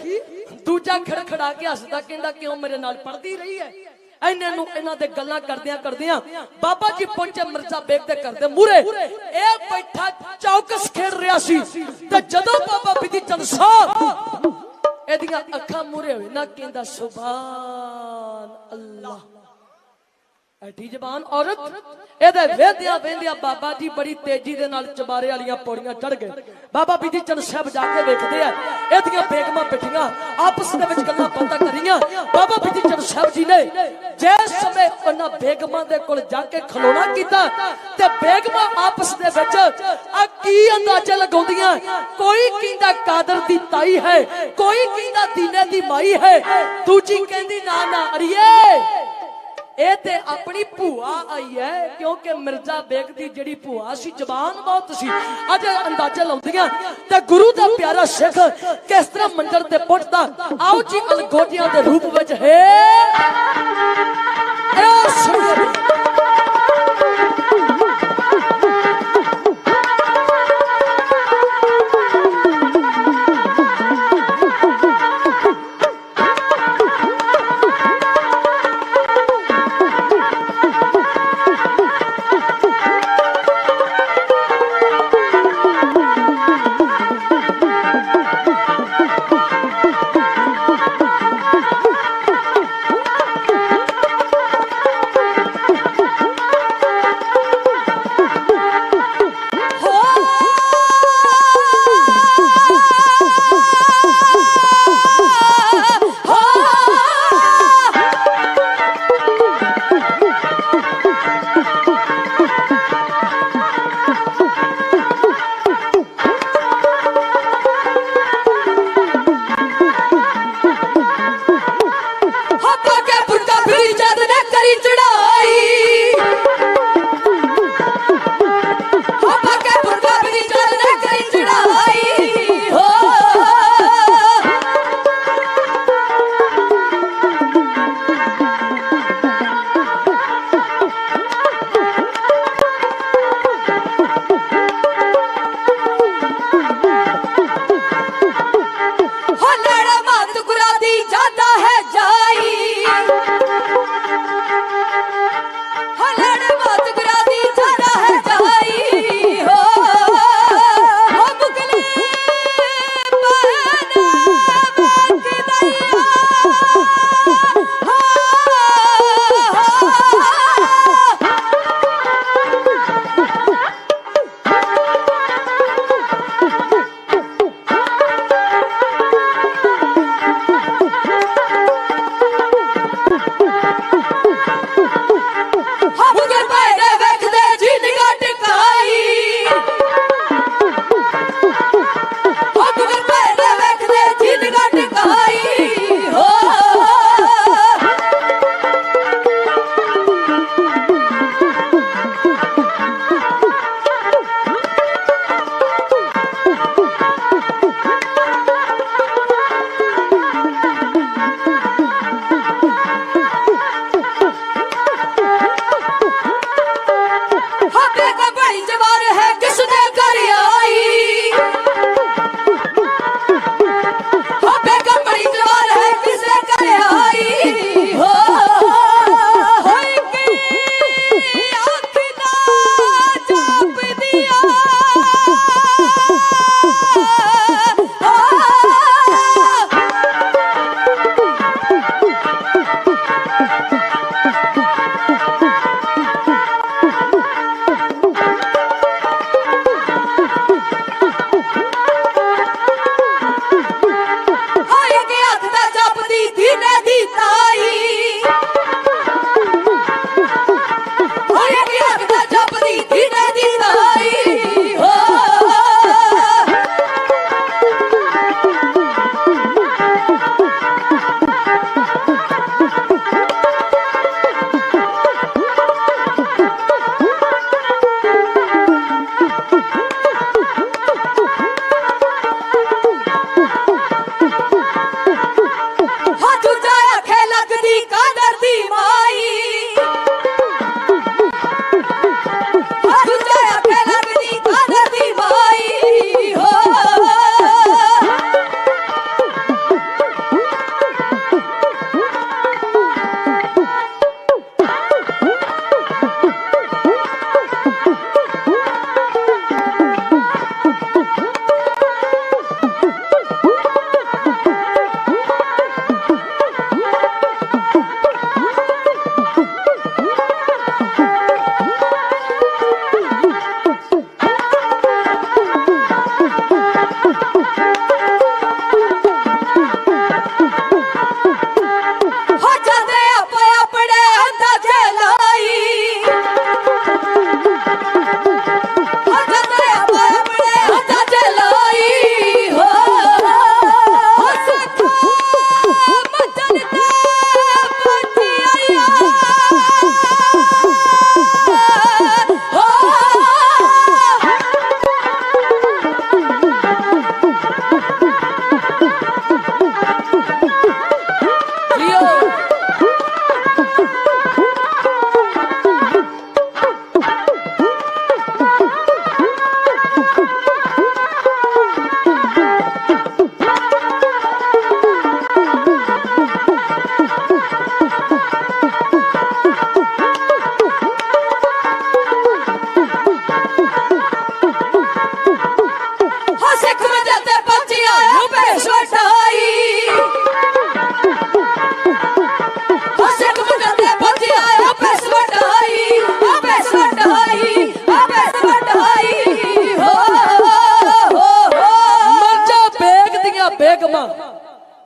दूजा खड़खड़ा के हसदा कहंदा क्यों मेरे नाल पढ़दी रही है। इन्हां नूं इन्हां दे गल्लां करदियां करदियां बाबा जी पहुंचे मिर्जा बेग दे घर दे मूहरे। ए बैठा चौकस खेड रहा सी ते जदों बाबा बिधि चंद साहब एदियां अखां मूहरे होए ना, कहंदा सुभान अल्लाह। ऐठी जबान औरत एदे वेंदियां वेंदियां बाबा जी बड़ी तेजी दे नाल चबारे वालियां पौड़ियां चढ़ गए। बाबा बिधि चंद साहब जाके वेखदे आ, एदियां बेगमां बैठियां आपस दे विच गल्लां बातां करियां। बाबा बिधि चंद साहब जी ने जिस समय उन्हां बेगमां दे कोल जाके खलोना कीता ते बेगमां आपस दे विच आ की अंदाजा लगाउंदियां। कोई कहंदा कादर दी ताई है, कोई कहंदा दीने दी माई है, दूजी कहंदी ना ना अड़िए ए ते अपनी भूआ आई है, क्योंकि मिर्जा बेग दी जेड़ी भूआ सी जबान बहुत सी। अज अंदाजा लाउंदियां ते गुरु दा प्यारा सिख किस तरह मंजर ते पुटदा। आओ जी अलगोजियां दे रूप विच है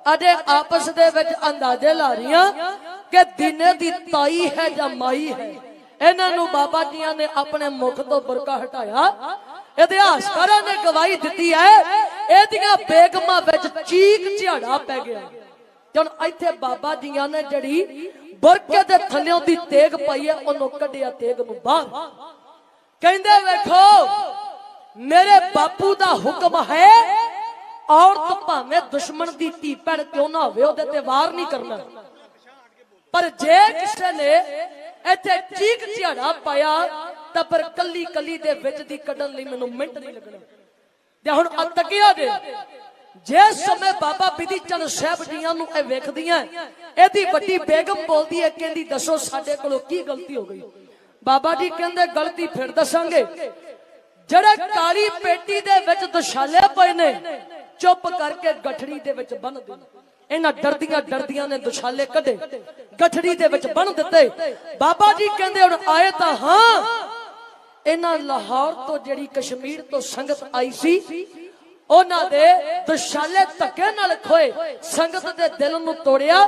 अजे आपस दे विच अंदाजे ला रही कि दिने दी ताई है या माई है। इन्हां नूं बाबा जियां ने अपने मुख तो बुरका हटाया। इतिहासकारां ने गवाही दी है इहदियां बेगमां विच चीक झियाड़ा पै गया। हुण इत्थे बाबा जियां ने जड़ी बुरके दे थल्लियों दी तेग पाई है उन्हों कढिया तेग नूं बाहर। कहंदे वेखो मेरे बापू दा हुक्म है औरत भावें दुश्मन दी धी भैण क्यों ना होवे ओहदे ते वार नहीं करना, पर जे किसी ने इत्थे चीक झियाड़ा पाया तां पर कली कली दे विच दी कढण लई मैनूं मिंट नहीं लगना। ते हुण अतकिया दे जिस समय बाबा बिधि चंद साहब जियां नूं इह वेखदियां इहदी वड्डी बेगम बोलदी है कहंदी दसो साडे कोलों की गलती हो गई। बाबा जी कहंदे गलती फिर दसांगे, ਜਿਹੜੇ ਕਾਲੀ पेटी दे विच दुशाले पए ने चुप करके गठड़ी दे विच बन दे। इन्हां डरदियां डरदियां ने दुशाले कढे गठड़ी दे विच बन दिते। बाबा जी कहंदे हुण आए तां हां इन्हां लाहौर तो जिहड़ी कश्मीर तो संगत आई सी उन्हां दे दुशाले धक्के नाल खोए संगत दे दिल नूं तोड़िया।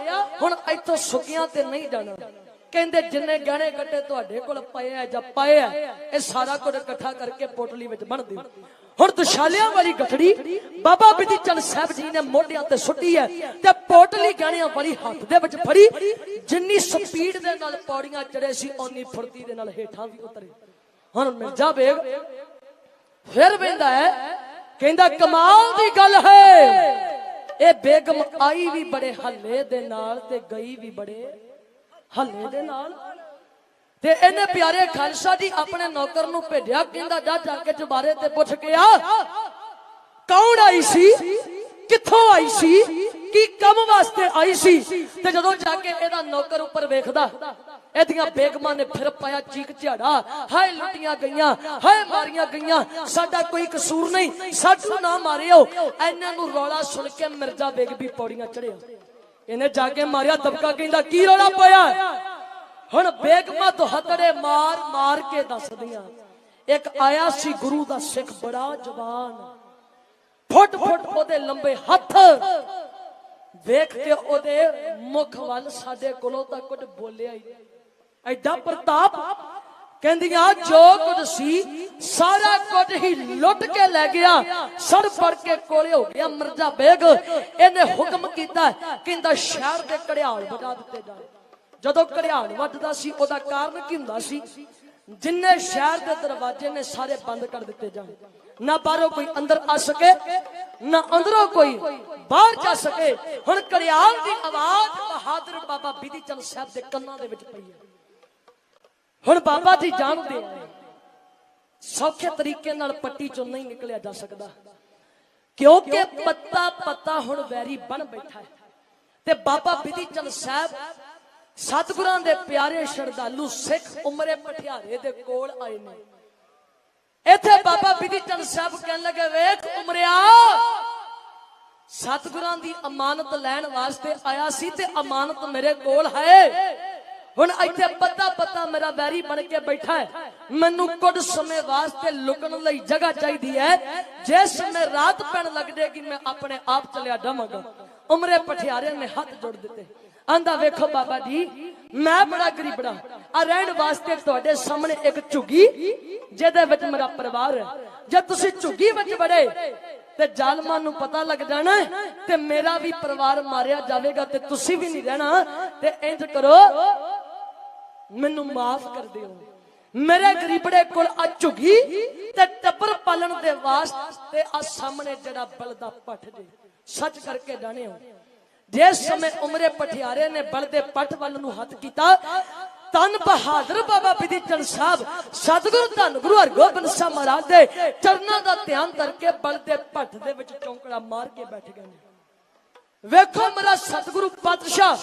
हुण इत्थों सुकियां ते नहीं जाना। कहंदे जिन्ने गहने कट्टे तुहाडे कोल पए है जां पाए है ये सारा कुछ इकट्ठा करके पोटली विच बन दिओ। हुण दुशालियां वाली गठड़ी बाबा बिधि चंद साहब जी ने मोढियां ते सुट्टी है ते पोटली गहणियां वाली हाथ दे विच फड़ी। जिन्नी स्पीड दे नाल पौड़ियां चढ़े सी ओनी फुर्ती दे नाल हेठां भी उतरे। हुण मिर्जा बेग फिर वेंदा है कहंदा कमाल दी गल है ए बेगम आई भी बड़े हल्ले दे नाल ते गई भी बड़े हल्ले दे नाल। ते इन्हें प्यारे खालसा जी अपने नौकर नूं भेजिया कहंदा जा जाके चुबारे ते पुछ के आ कौन आई सी कित्थों आई सी की कम वास्ते आई सी। ते जदों जाके एदा नौकर ऊपर वेखदा एदियां बेगमां ने फिर पाया चीक झियाड़ा हाय लुटियां गईयां हाय मारियां गईयां साडा कोई कसूर नहीं साडू ना मारियो। इन्हां नूं रौला सुन के मिर्जा बेग भी पौड़ियां चढ़िया। इन्हें जाके मारिया दबका कहंदा की रौला पाया। हुण बेगमां तो हथड़े मार मार के दसदियां एक आया सी गुरु दा सिख बड़ा जवान फुट फुट ओदे लंबे हथ वेख के ओदे मुख वल साडे कोलों तां कुछ बोलिया ही ऐडा प्रताप। कहंदियां जो कुछ सी सारा कुछ ही लुट के ले गया सड़ पड़ के कोले हो गया। मिर्जा बेग इन्हें हुक्म कीता कहंदा शहर दे घड़ियाल बजा दिते जाए। जदों घड़ियाल वजदा सी ओदा कारण की हुंदा सी जिन्ने शहर दे दरवाजे ने सारे बंद कर दिते जाए। ना बाहरों कोई अंदर आ सके ना अंदरों कोई बाहर जा सके। हुण घड़ियाल दी आवाज बहादुर बाबा बिधि चंद साहब दे कन्नां दे विच पई है। हुण बाबा जी जानदे सौखे तरीके नाल पट्टी चों नहीं निकलिया जा सकदा क्योंकि पत्ता पत्ता हुण वैरी बन बैठा है। ते बाबा बिधि चंद साहब सतगुरां दे प्यारे श्रद्धालु सिख उमरे पठियारे दे कोल आए ने। इत्थे बाबा बिधि चंद साहब कहन लगे वेख उमरिया सतगुरां दी अमानत लैण वास्ते आया सी ते अमानत मेरे कोल है। हुण इत्थे पत्ता पत्ता मेरा बैरी बन के बैठा है। मैनू कुछ समय वास्ते लुकण लई जगह चाहिदी है। जिस समय रात पैण लग जाएगी मैं अपने आप चलिया जावांगा। उमरे पठियारे ने हाथ जोड़ दिते आंदा वेखो बाबा जी मैं बड़ा गरीबड़ा आ रहण वास्ते तुहाडे सामने एक झुग्गी जिहदे विच मेरा परिवार है। जे तुसीं झुग्गी विच बड़े ते जालमां नूं पता लग जाना ते मेरा भी परिवार मारिया जावेगा ते तुसीं भी नहीं रहना। ते इंज करो मैनू माफ कर दिओ मेरे गरीबड़े कोल आ झुग्गी ते टब्बर पालन दे वास्ते आ सामने जड़ा बलदा पठ जे सच करके जाने हो। जिस समय उमरे पठियारे ने बलदे पठ वाल नूं हथ कीता तन बहादुर बाबा बिधि चंद साहब सतगुरु धन गुरु हरगोबिंद साहब महाराज दे चरनां दा ध्यान करके बलदे पठ दे विच चौंकड़ा मार के बैठ गए। वेखो मेरा सतगुरु पातशाह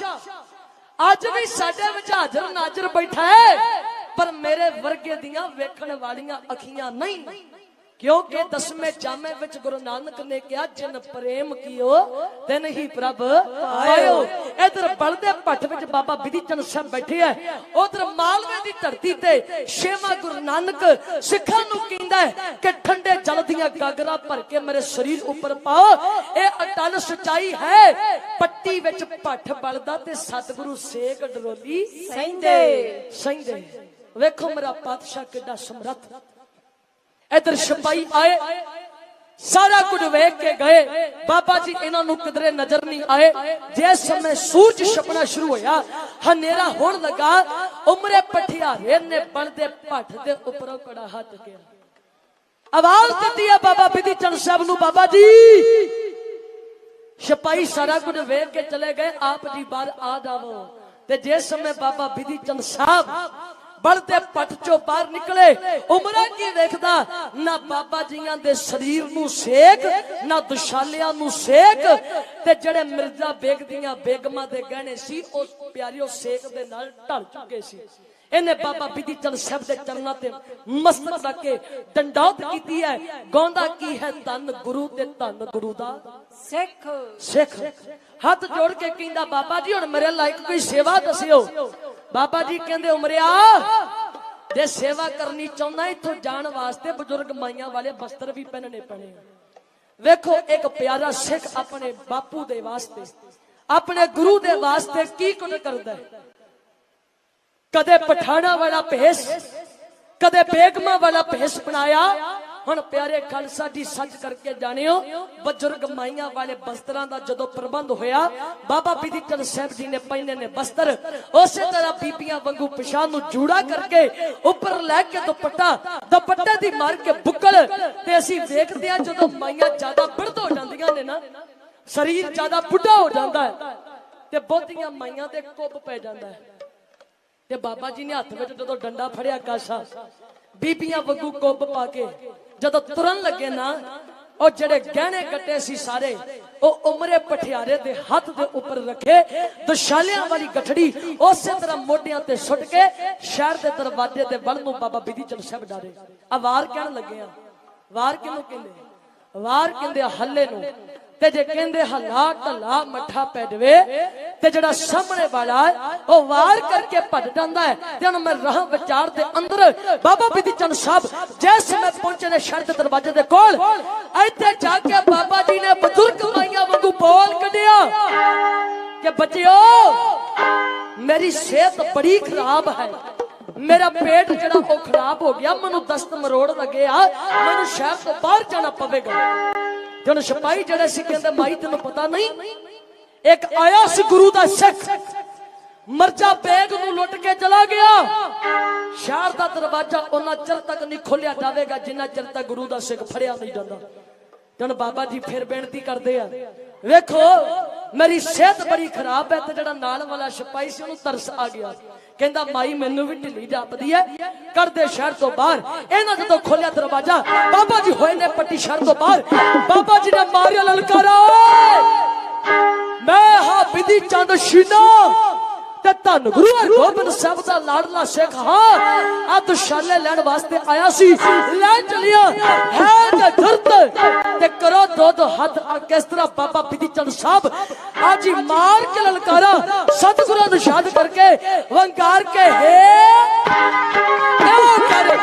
अज भी साडे विच हाजर नाजर बैठा है पर मेरे वर्गे दियां वेखण वालियां अखियां नहीं। क्योंकि 10वें जामे विच गुरु नानक ने कहा जिन प्रेम कियो तिन ही प्रभ पायो। इधर बलदे भट्ट विच बाबा बिधि चंद साहब बैठे है, उधर मालवे की धरती ते छेवां गुरु नानक सिखां नूं कहंदा है कि ठंडे जल दियां गागरां भर के मेरे शरीर ऊपर पाओ। ये अटल सच्चाई है। पट्टी विच भट्ट बलदा ते सतगुरु सेक डरोली सहिंदे सहिंदे। वेखो मेरा पातशाह किड्डा समर्थ। इधर सिपाही आए, सारा कुछ वेख के गए। बाबा जी इन्हां नूं किधरे नजर नहीं आए। जिस समय सूरज छपना शुरू होया, हनेरा होण लगा, उमरे पठियारे ने बनदे भट्ट दे उपरों कड़ा हाथ किया, आवाज दी है बाबा बिधि चंद साहब नूं, बाबा जी। सिपाही सारा कुछ वेख के चले गए, आप जी बाहर आ जाओ। ते जिस समय बाबा बिधि चंद साहब बलदे भट्ट चों बाहर निकले, उमरा की वेखदा ना बाबा जियां दे शरीर नूं सेक, ना दुशालियां नूं सेक, ते जड़े मिर्जा बेग दियां बेगमां दे गहने सी उस प्यारियो सेक दे नाल ढल चुके सी। इन्हें बाबा बिधि चंद साहब दे चरणां ते मस्तक रख के दंडौत कीती है। गौंदा की है धन गुरु ते धन गुरु दा सिख सिख। हाथ जोड़ के कहंदा बाबा जी हुण मेरे लायक कोई सेवा दसियो। बाबा जी कहंदे उमरिया जे सेवा करनी चाहुंदा इथों जाण वास्ते बुजुर्ग माइयां वाले वस्त्र भी पहनने पैणे। वेखो एक प्यारा सिख अपने बापू दे वास्ते, अपने गुरु दे वास्ते की कुछ करदा है। कदे पठाना वाला भेष, कदे बेगमा वाला भेष बनाया। हुण प्यारे खालसा जी सच करके जानियो, बुजुर्ग माइयां वाले वस्त्रां दा जदों प्रबंध होया, बाबा बिधि चंद साहब जी ने पहने ने वस्त्र, उसे तरह बीबियां वांगू पिछां नूं जूड़ा करके ऊपर लैके दुपट्टे दी मार के बुकल। ते असीं वेखदे हां जदों माइयां ज्यादा बिरध हो जांदियां ने ना, शरीर ज्यादा बुढ़ा हो जांदा है ते बहुतियां माइयां दे कुब पै जांदा है। ते बाबा जी ने हाथ विच जदों डंडा फड़िया काशा, बीबियां वांगू कुब पा के जदों तुरन लगे ना, और जड़े गहने कट्टे सी सारे ओ उमरे पठियारे दे हाथ दे ऊपर रखे, दुशालियां वाली गठड़ी उसे तरह मोढियां ते सुट के शहर दे दरवाजे दे वल नूं बाबा बिधि चंद साहब डारे। वार कहण लगे आ, वार किहनूं कहंदे? वार कहंदे हल्ले नूं। ते जे कहंदे हला ढला मठा पै जावे ते जड़ा सामने वाला है ओ वार करके भज जांदा है। ते हुण मैं राह विचार दे अंदर बाबा बिधि चंद साहब जिस समय पहुंचे ने शहर दे दरवाजे दे कोल, इत्थे जाके बाबा जी ने बुजुर्ग माइयां वांगू बोल कढिया कि बच्चियो मेरी सेहत बड़ी खराब है, मेरा पेट जड़ा वो खराब हो गया, मैनू दस्त मरोड़ लगे आ, मैनू शहर तो बाहर जाना पवेगा। जन सिपाही जड़े सी कहंदे माई तेनू पता नहीं, एक आया सी गुरु दा सिख मर्जा बेग नू लुट के चला गया। शहर दा दरवाजा उन्ना चिर तक नहीं खोलिया जावेगा जिन्ना चिर तक गुरु दा सिख फड़िया नहीं जांदा। जन बाबा जी फिर बेनती करदे आ, वेखो मेरी सेहत बड़ी खराब है। ते जड़ा नाल वाला सिपाही सी उन्नू तरस आ गया, कहंदा माई मैनू भी ढिली जापदी है, कर दे शहर तो बाहर। इन्हां जदों खोलिया दरवाजा, बाबा जी होए ने पट्टी शहर तो बाहर। बाबा जी ने मारिया ललकारा, मैं हां बिधि चंद शीना ते धन गुरु हरगोबिंद साहब दा लाडला सिख हां, आ दुशाले लैण वास्ते आया सी, लैण चलिया है ते धरत ते करो दो हाथ। किस तरह बाबा बिधि चंद साहब आज ही मार के ललकारा, सतगुरु निशाद करके वंकार के हे क्या करे।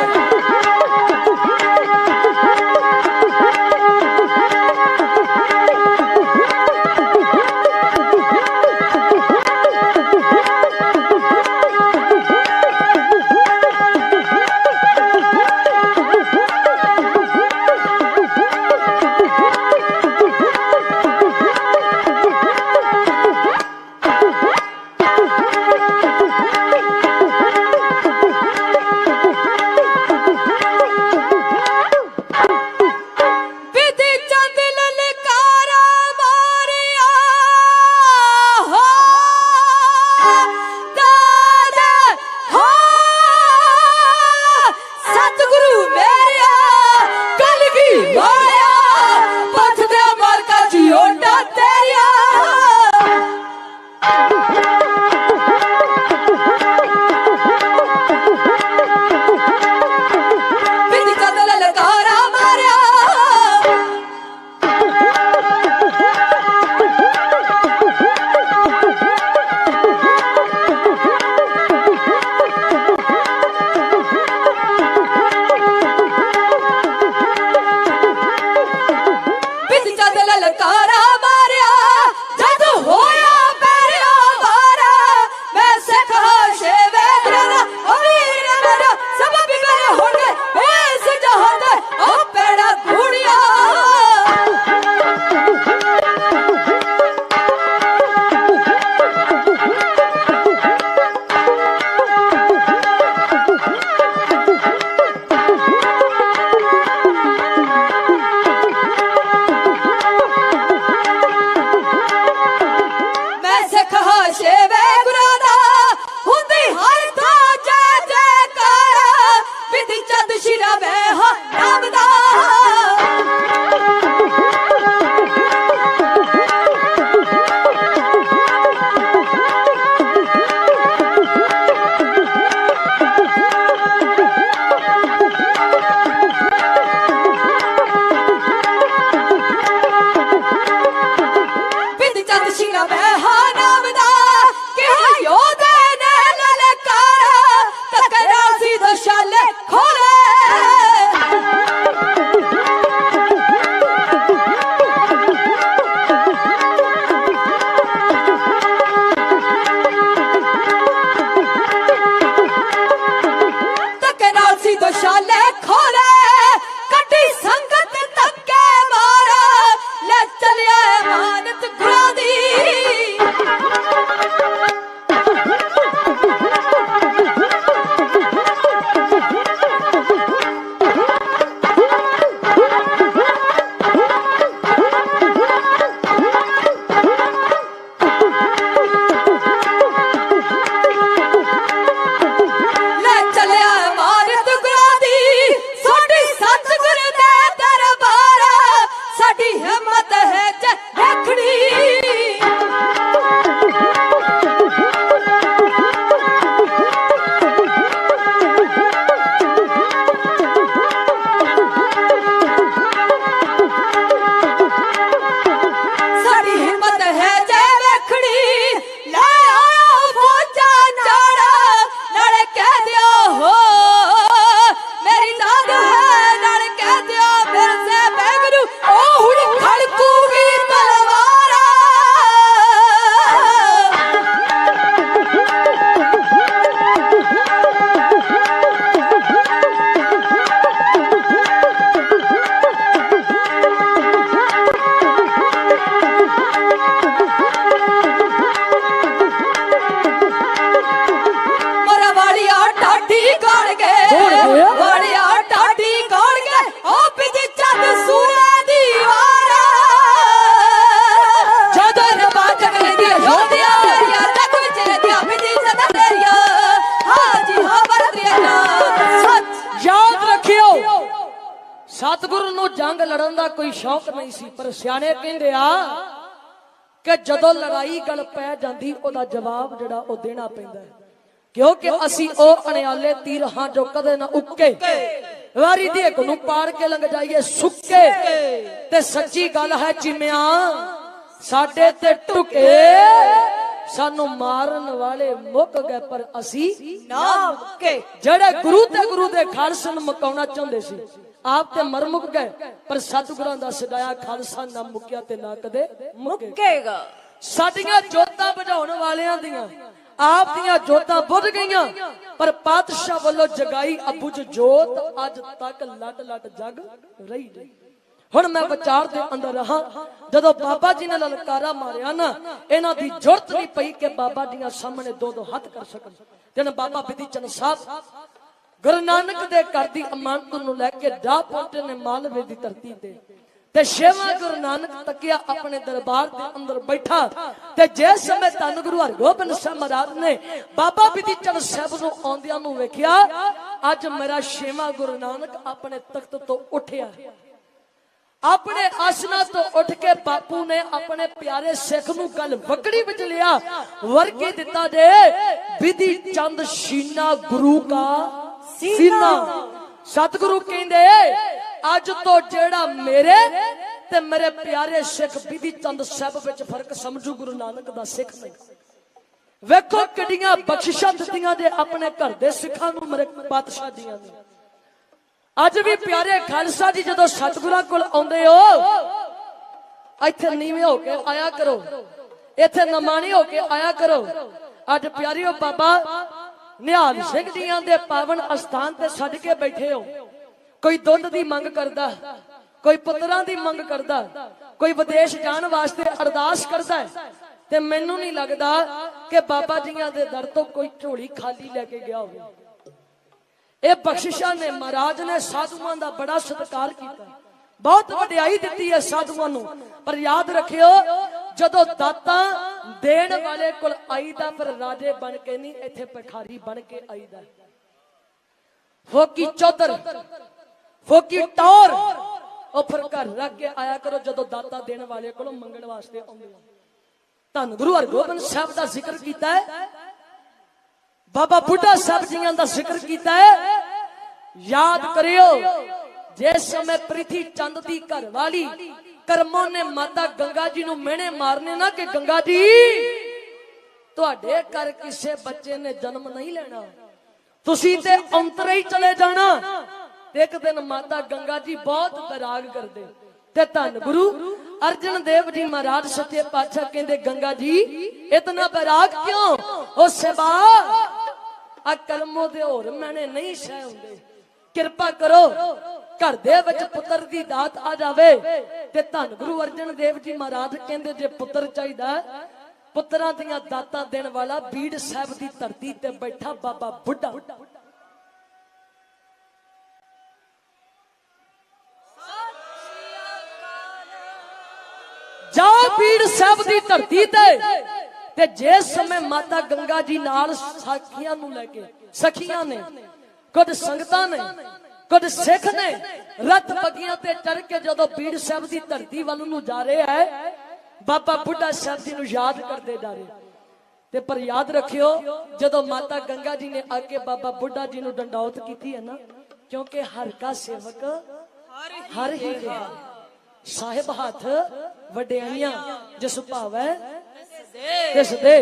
जंग लड़न का कोई शौक नहीं सी, पर सियाने कहंदे आ कि जदों लड़ाई गल पै जांदी ओदा जवाब जिहड़ा ओ देना पैंदा है, क्योंकि असी ओ अणियाले तीर हां जो कदे ना उक्के वारी दी को पाड़ के लंघ जाइए सुक्के। ते सच्ची गल है चिमिया साडे ते टुके सानू मारन वाले मुक गए, पर असी ना मुक्के। जड़े गुरु दे खालसा नूं मुकाउणा चाहुंदे सी आप ते मर मुक गए, पर सतगुरां दा सदाया खालसा ना मुक्या ते ना कदे मुक्केगा। साडियां जोतां बुझाउण वालियां दियां आप दियां जोतां बुझ गईयां, पर पातशाह वालों जगाई अबुझ जोत अज तक लट लट जग रही नहीं। हुण मैं विचार दे अंदर रहा, जदों बाबा जी ने ललकारा मारिया ना, इन्हां दी जुरत नहीं पई कि बाबा जी सामने दो दो हथ कर सकन। जन बाबा बिधि चंद साहब गुरु नानक दे घर दी अमानत नूं लैके जा पहुंचे ने मालवे दी धरती ते छेवां गुरु नानक तकिया अपने दरबार दे अंदर बैठा ते जिस समय धन गुरु हरगोबिंद साहब महाराज ने बाबा बिधि चंद साहब नूं आउंदियां नूं वेखिया, अज मेरा छेवां गुरु नानक अपने तख्त तो उठिया, अपने आसना तो उठ के बापू ने अपने प्यारे सिख नूं गल वकड़ी विच लिया, वर्गी दिता जे बिधि चंद शीना गुरु का सीना। सतगुरु कहंदे अज तो जेड़ा मेरे ते मेरे प्यारे सिख बिधि चंद साहब विच फर्क समझू गुरु नानक दा सिख नहीं। वेखो किड्डियां बख्शिशां दित्तियां जे अपने घर दे सिखां नूं मेरे पातशाह दियां ने। अज भी प्यारे खालसा जी जदों सतगुरां कोल आउंदे हो इत्थे नीवे होके आया करो, इत्थे नमाणी होके आया करो। अज प्यारियो बाबा निहाल सिंह जियां दे पावन अस्थान ते छड्ड के बैठे हो, कोई दुध दी मंग करदा, कोई पुत्रां दी मंग करदा, कोई विदेश जाण वास्ते अरदास करदा है, ते मैनू नहीं लगदा कि बाबा जियां दे दर तो कोई झोली खाली लेके गया होवे। ये बख्शिशां ने महाराज ने साधुआं दा बड़ा सत्कार कीता, बहुत वडियाई दित्ती है साधुआं नूं। पर याद रखियो जदों दातां देण वाले कोल आईदा फिर राजे बन के नहीं, इत्थे भिखारी बन के आईदा। फोकी चौधर फोकी टौर ओ फिर घर रख के आया करो जदों दाता देण वाले कोलों मंगण वास्ते आउंदे हो। धन गुरु हरगोबिंद साहब दा जिक्र कीता है, बाबा बुढ़ा साहब जियां दा जिक्र कीता है। याद करियो जिस समय प्रिथी चंद दी घर वाली करमों ने माता गंगा जी नूं मेहणे मारने ना कि गंगा जी तुहाडे घर किसे बच्चे ने जन्म नहीं लेना, तुसी ते अंतरे ही चले जाना। एक दिन माता गंगा जी बहुत बैराग करदे ते धन गुरु अर्जन देव जी महाराज सच्चे पातशाह कहंदे गंगा जी इतना बैराग क्यों? ओ सेवा आ कर्मों दे होर मैंने नहीं सह हुंदे, किरपा करो घर दे विच पुत्र दी दात आ जावे। ते धन गुरु अर्जन देव जी महाराज कहंदे जे पुत्र चाहिदा पुत्रां दीयां दातां देण वाला बीड़ साहब दी धरती ते बैठा बाबा बुढ़ा। जाओ बीड़ साहब दी धरती ते जिस समय माता गंगा जी नाल साखियां नूं लेके सखियां ने कुछ संगतां ने कुछ सिख ने रथ बगियां ते चढ़ के जदों बीड़ साहब दी धरती वाल नूं जा रहे है बाबा बुढ़ा साहब जी नूं याद करते जा रहे ते पर याद रखियो जदों माता गंगा जी ने आके बाबा बुढ़ा जी नूं डंडौत कीती है ना, क्योंकि हर का सेवक हर ही रहा साहिब हाथ वडियाइयां जिस भावै तिस दे।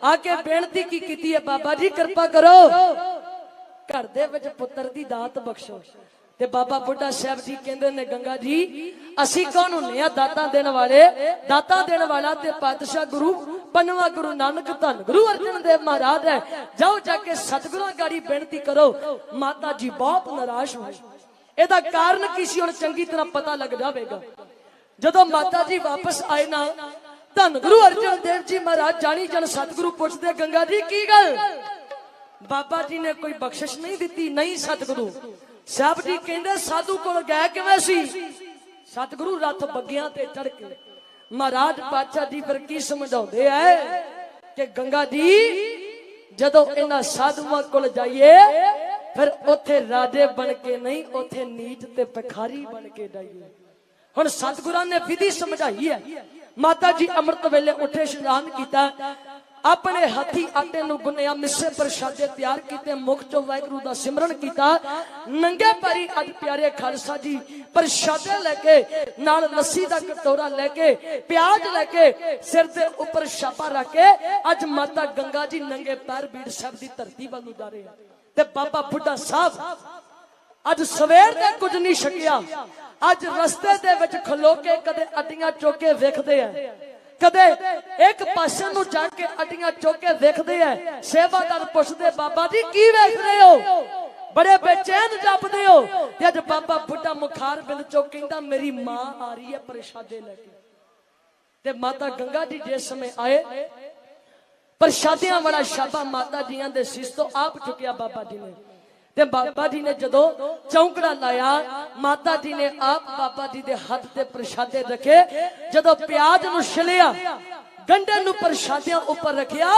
आके बेनती की कीती है बाबा जी कृपा करो घर दे विच पुत्र दी दात बख्शो। ते बाबा बुढ़ा साहब जी कहंदे ने गंगा जी असी कौन हुंदे आ दातां देण वाले, दातां देण वाला ते पातशाह गुरु पंजवां गुरु नानक धन गुरु अर्जन देव महाराज है। जाओ जाके सतगुरां गाड़ी बेनती करो। माता जी बहुत निराश हुई, एदा कारण की सी हुण चंगी तरह पता लग जावेगा। जदों माता जी वापस आए ना धन गुरु अर्जन देव जी महाराज जानी जन सतगुरु पुछदे गंगा जी की गल, बाबा जी ने कोई बख्शिश नहीं दी? नहीं सतगुरु साहब जी कहंदे साधु कोल गए किवें सी? सतगुरु रथ बगियां ते चढ़ के महाराज पातशाह जी फिर की समझाउंदे है कि गंगा जी जदों इन्हां साधुआं कोल जाइए फिर ओथे राजे बन के नहीं, ओथे नीच ते भिखारी बन के जाइए। हुण सतगुरां ने विधि समझाई है। माता जी अमृत वेले उठे, इशनान किया, अपने हाथी आटे नूं गुन्निया, मिस्से प्रशादे तैयार किए, मुख चों वाहिगुरू दा सिमरन किया, नंगे पैरी अज प्यारे खालसा जी प्रशादे लेके नाल लस्सी दा कटोरा लेके प्याज लेके सिर दे उपर छापा रख के अज माता गंगा जी नंगे पैर बीड़ साहब दी धरती वल नूं जा रहे हैं। ते बाबा बुढ़ा साहब अज सवेर दे कुछ नहीं छकिया, अज रस्ते दे विच खलो के कदे अड्डियां चौके वेखदे हैं, कदे एक पासे नूं जाके अड्डियां चौके वेखदे हैं। सेवादार पुछदे बाबा जी की वेख रहे हो, बड़े बेचैन जापदे हो। ते अज बाबा बुढ़ा मुखार बिल चो कहंदा मेरी मां आ रही है प्रशादे लेके। ते माता गंगा जी जिस समय आए, प्रशादियां वाला छापा माता जियां दे सिस तो आप चुकिया बाबा जी ने। ते बाबा जी ने जदों चौंकड़ा लाया, माता जी ने आप बाबा जी दे हाथ ते प्रशादे रखे। जदों प्याज नूं छिलिया, गंढे नूं प्रशादियां उपर रखिया,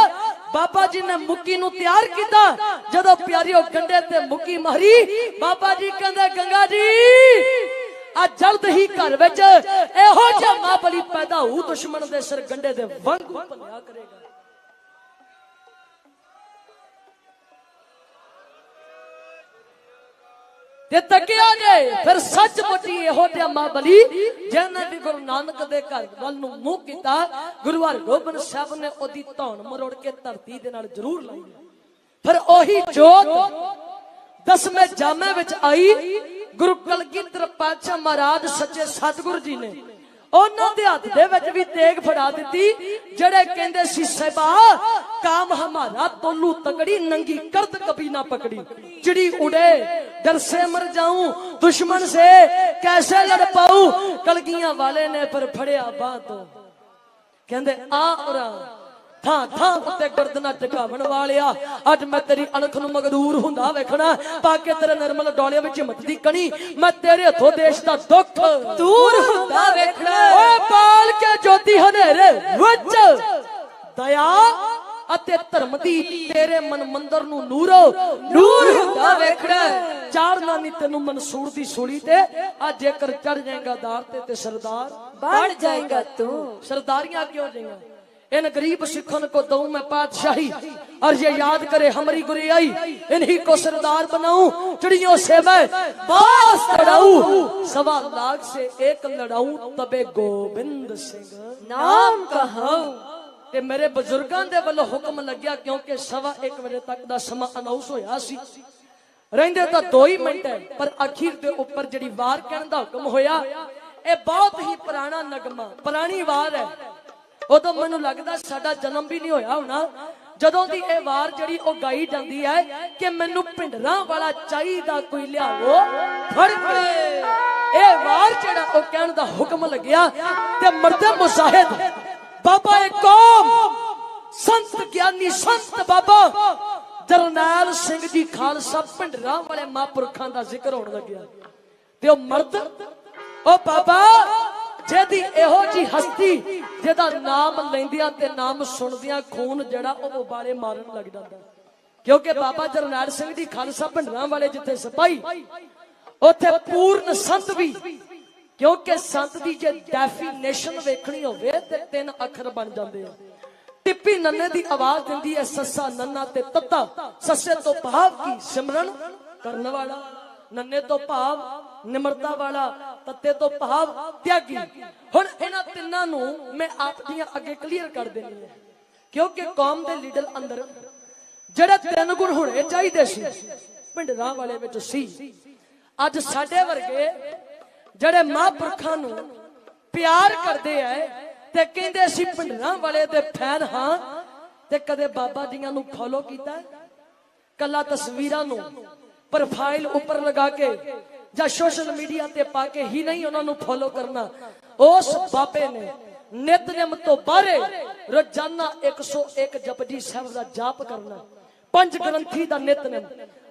बाबा जी ने मुक्की नूं तैयार किया। जदों प्यारियों गंढे ते मुक्की मारी, बाबा जी कहंदे गंगा जी आज जल्द ही घर विच इहो जिहा महाबली पैदा हो, दुश्मन दे सिर गंढे दे वांगू भन्निया करेगा। तकिया जे फिर सचमुच इहो जिहा महाबली जिन्हें भी गुरु नानक दे घर वल नूं मुंह कीता, गुरु हरगोबिंद साहब ने ओदी धौन मरोड़ के धरती दे नाल जरूर लाई। फिर ओही जोत 10वें जामे विच आई। गुरु कलगीधर पातशाह महाराज सच्चे सतगुरु जी ने उन्हां दे हत्थ दे विच भी तेग फड़ा दित्ती, जेड़े कहंदे सी साहिबा काम हमारा तोलू तगड़ी, नंगी करद कभी ना पकड़ी। चिड़ी उड़े डर से मर जाऊं, दुश्मन से कैसे लड़ पाऊं। कलगियां वाले ने पर फड़िया बाह तो कहंदे आ उरा थां थां उत्ते गर्दना टिकावण वालिया, अज मैं तेरी अणख नूं मगरूर हुंदा वेखना, पाके तेरे निर्मल डोलिया विच हिम्मत दी कणी, मैं तेरे हथों देश दा दुख दूर हुंदा वेखना। ओ पाल के ज्योति हनेरे विच दया अते धर्म दी तेरे मन मंदिर नूं नूरो नूर हुंदा वेखना। चाड़ना नी तेनू मंसूर दी सूली ते, अज जेकर चढ़ जाएगा दार ते सरदार बढ़ जाएगा तू। सरदारियां क्यों जाएगा? इन गरीब सिखन को दूं मैं पातशाही, और ये याद करे हमारी गुरियाई, इन्हीं को सरदार बनाऊं, चिड़ियों से मैं बास लड़ाऊं, 1.25 लाख से एक लड़ाऊं, तबे गोबिंद सिंह नाम कहूं। ते मेरे बुजुर्गां दे वल्लों हुक्म लग्या, क्योंकि 1:15 बजे तक दा समा अनाउंस होया सी, रहिंदे तां 2 ही मिनट है, पर अखीर दे उपर जिहड़ी वार कहण दा हुक्म होया, ये बहुत ही पुराना नगमा, पुरानी वार है। उदों मैनूं लगदा साडा जन्म भी नहीं होया होना जदों दी ये वार जिहड़ी ओ गाई जांदी है कि मैनूं भिंडरां वाला चाहीदा कोई लियावो फड़ के। ये वार जिहड़ा ओ कहण दा हुक्म लग्या, ते मर्दे मुजाहिद बाबा एक कौम संत ज्ञानी संत बाबा जरनैल सिंह जी खालसा भिंडरां वाले महापुरखां दा जिक्र होण लग्या। ते ओ मर्द ओ बाबा जेदी एहो जी हस्ती जेदा नाम लैंदियां ते नाम सुनदियां खून जड़ा ओ उबाले मारन लग जांदा, क्योंकि बाबा जरनैल सिंह जी खालसा भिंडरां वाले जिथे सिपाही उथे पूर्ण संत भी, क्योंकि संत दी जे डेफिनेशन वेखनी होवे ते 3 अखर बन जांदे आ। टिप्पी नन्ने दी आवाज दिंदी है सस्सा नन्ना ते तत्ता, सस्से तो भाव की सिमरन करन वाला, नन्ने तो भाव निमरता वाला, तत्ते तो भाव त्यागी। हुण इन्हां तिन्नां नूं मैं आप दियां अगे क्लीयर कर देनी है, क्योंकि कौम दे लीडर अंदर जेड़े 3 गुण होने चाहिए सी भिंडरां वाले विच सी। अज साडे वर्गे जेड़े महापुरखां नूं प्यार करदे ऐ ते कहंदे सी भिंडरां वाले दे फैन हां, ते कदे बाबा जियां नूं फॉलो कीता? कला तस्वीरां नूं प्रोफाइल ऊपर लगा के या सोशल मीडिया ते पाके ही नहीं उन्होंने फॉलो करना। उस बाबे ने नितनेम तो बारे रोजाना 101 जपजी साहब का जाप करना, 5 ग्रंथी का नितनेम,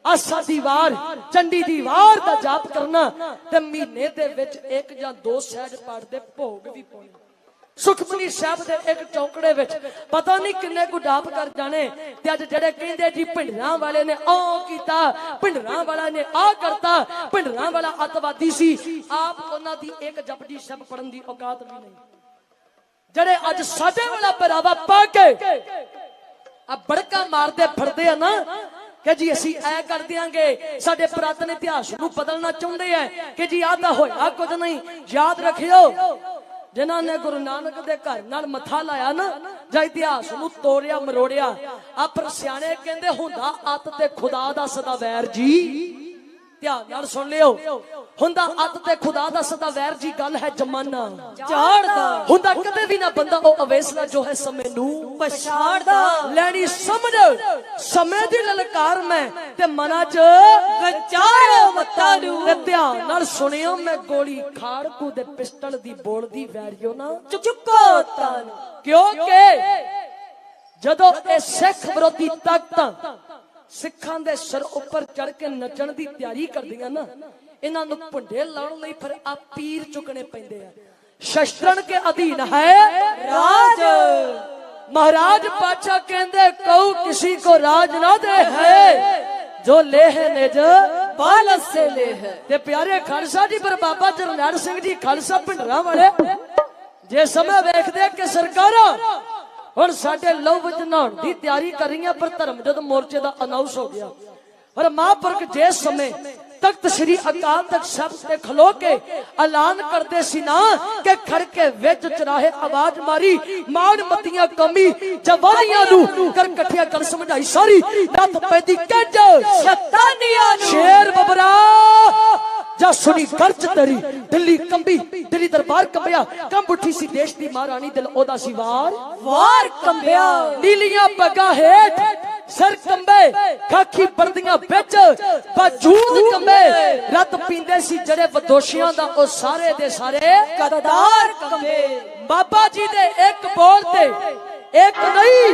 आसा दी वार चंडी दी वार का जाप करना, ते महीने दे विच 1 या 2 सहज पाठ दे भोग भी पाउणे। सुखमनी साहब दे एक चौकड़े विच पता नहीं किन्ने को डाप कर जाने ते अज जेड़े कहंदे जी भिंडरां वाले ने ओ कीता, भिंडरां वाला ने आ करता, भिंडरां वाला अतवादी सी, आप उन्हां दी एक जपजी शब्द पढ़न दी औकात भी नहीं। जेड़े अज साडे वाला पहरावा पा के अब बड़का मारदे फिरदे आ ना कि जी असी ऐ कर देंगे, साडे पुरातन इतिहास नूं बदलना चाहुंदे हैं कि जी आ तां होया कुछ नहीं। याद रखियो जिन्हां ने गुरु नानक दे घर नाल मथा लाया ना जां इतिहास नूं तोड़िया मरोड़िया, आ पर सियाणे कहंदे हुंदा अत ते खुदा दा सदा वैर जी। ध्यान नाल सुन लियो, हुंदा अत ते खुदा दा सदा वैर जी गल है जमाना झाड़दा, हुंदा कदे भी ना बंदा ओ अवेसला जो है समय नूं पछाड़दा। लैनी समझ समय दी ललकार में ते मना च गचारो मत्ता नूं। ते ध्यान नाल सुनियो, मैं गोली खाड़कू दे पिस्टल दी बोलदी वैरियो ना चुको तन, क्योंकि जदों ए सिख विरोधी ताकतां सिखां दे सिर ऊपर चढ़ के नचण दी तैयारी करदियां ना, इन्हां नूं भुंडे लाउण लई फिर आ पीर चुकने पैंदे आ। शस्त्रन के अधीन है राज, महाराज पातशाह कहंदे कहू किसी को राज ना दे है जो ले है निज बाल से ले है। ते प्यारे खालसा जी पर बाबा जरनैल सिंह जी खालसा भिंडरां वाले जे समय वेखदे कि सरकारां हुण साडे लहू विच नहाउण दी तैयारी कर रही, पर धर्मजोत मोर्चे दा अनाउंस हो गया। पर महापुरख जिस समय तख्त श्री अकाल तख्त साहब ते खलो के ऐलान करते सी ना कि खड़ के विच चराहे आवाज मारी, माण मतियां कमी जवानियां नूं कर कठिया कर समझाई सारी, नत पैदी कंज शैतानियां नूं। शेर बबरा जा सुनी गर्ज तेरी, दिल्ली कंबी, दिल्ली दरबार कंबिया, कंब उठी सी देश दी महारानी, दिल ओदा सी वार वार कंबिया। नीलियां पगा हेठ सर कंबे, खाकी पर्दियां बिच बाजूद कंबे, रत पींदे सी जड़े बदोशियां दा ओ सारे दे सारे कदार कंबे। बाबा जी दे एक बोल ते एक नहीं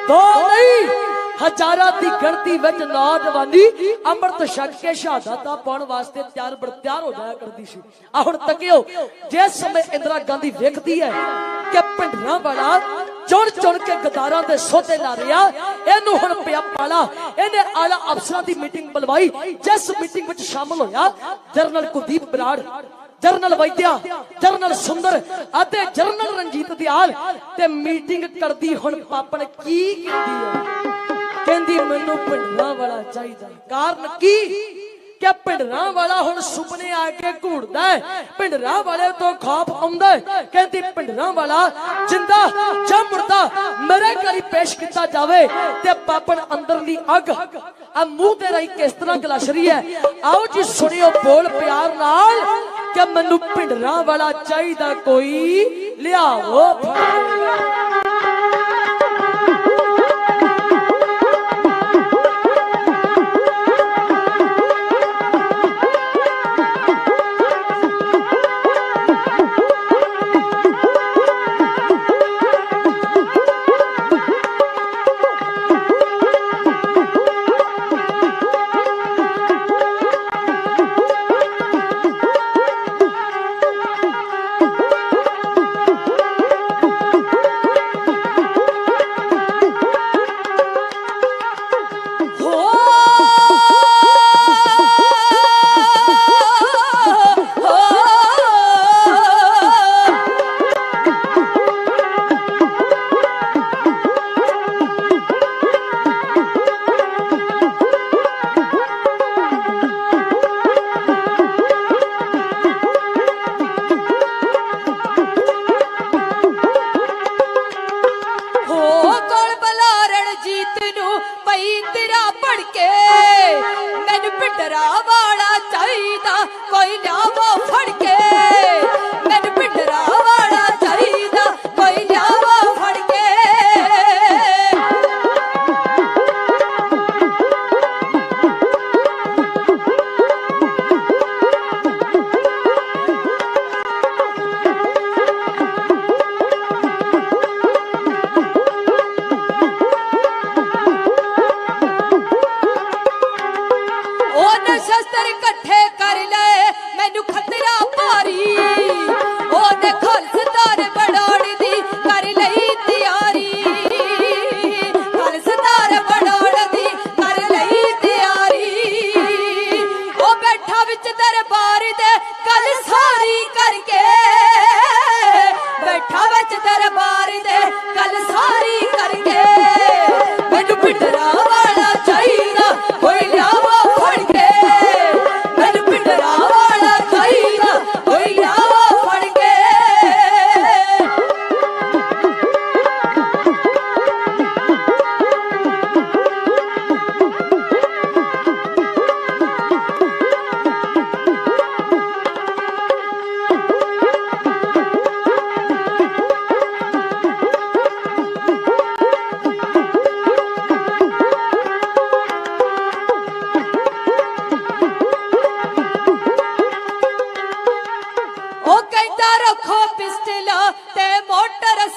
दो नहीं हजारां दी गिनती विच नौजवानी अमृत छक के शहादत पाउण वास्ते तैयार हो जाया करदी सी। आ हुण तकियो जिस समय इंदिरा गांधी वेखदी है कि भिंडरां वाला चुन चुन के गदारां दे सोते ला रिहा, इहनूं हुण पिया पाला, इहने आला अफसरां दी मीटिंग बुलवाई, जिस मीटिंग विच शामिल होया जनरल कुलदीप बराड़, जनरल वैद्या, जनरल सुंदर अते जनरल रंजीत दयाल। ते मीटिंग करदी हुण पापण की कीती है, कहंदी मैनूं भिंडरां वाला चाहीदा। कारण की कि भिंडरां वाला हुण सुपने आके घूरदा है, भिंडरां वाले तो खौफ आउंदा है, कहंदी भिंडरां वाला जिंदा जां मुर्दा मेरे घर पेश किया जावे ते पापण अंदरली अग आ मुंह ते रही किस तरह गलश रही है। आओ जी सुनियो बोल प्यार नाल कि मैनूं भिंडरां वाला चाहीदा कोई लियाओ।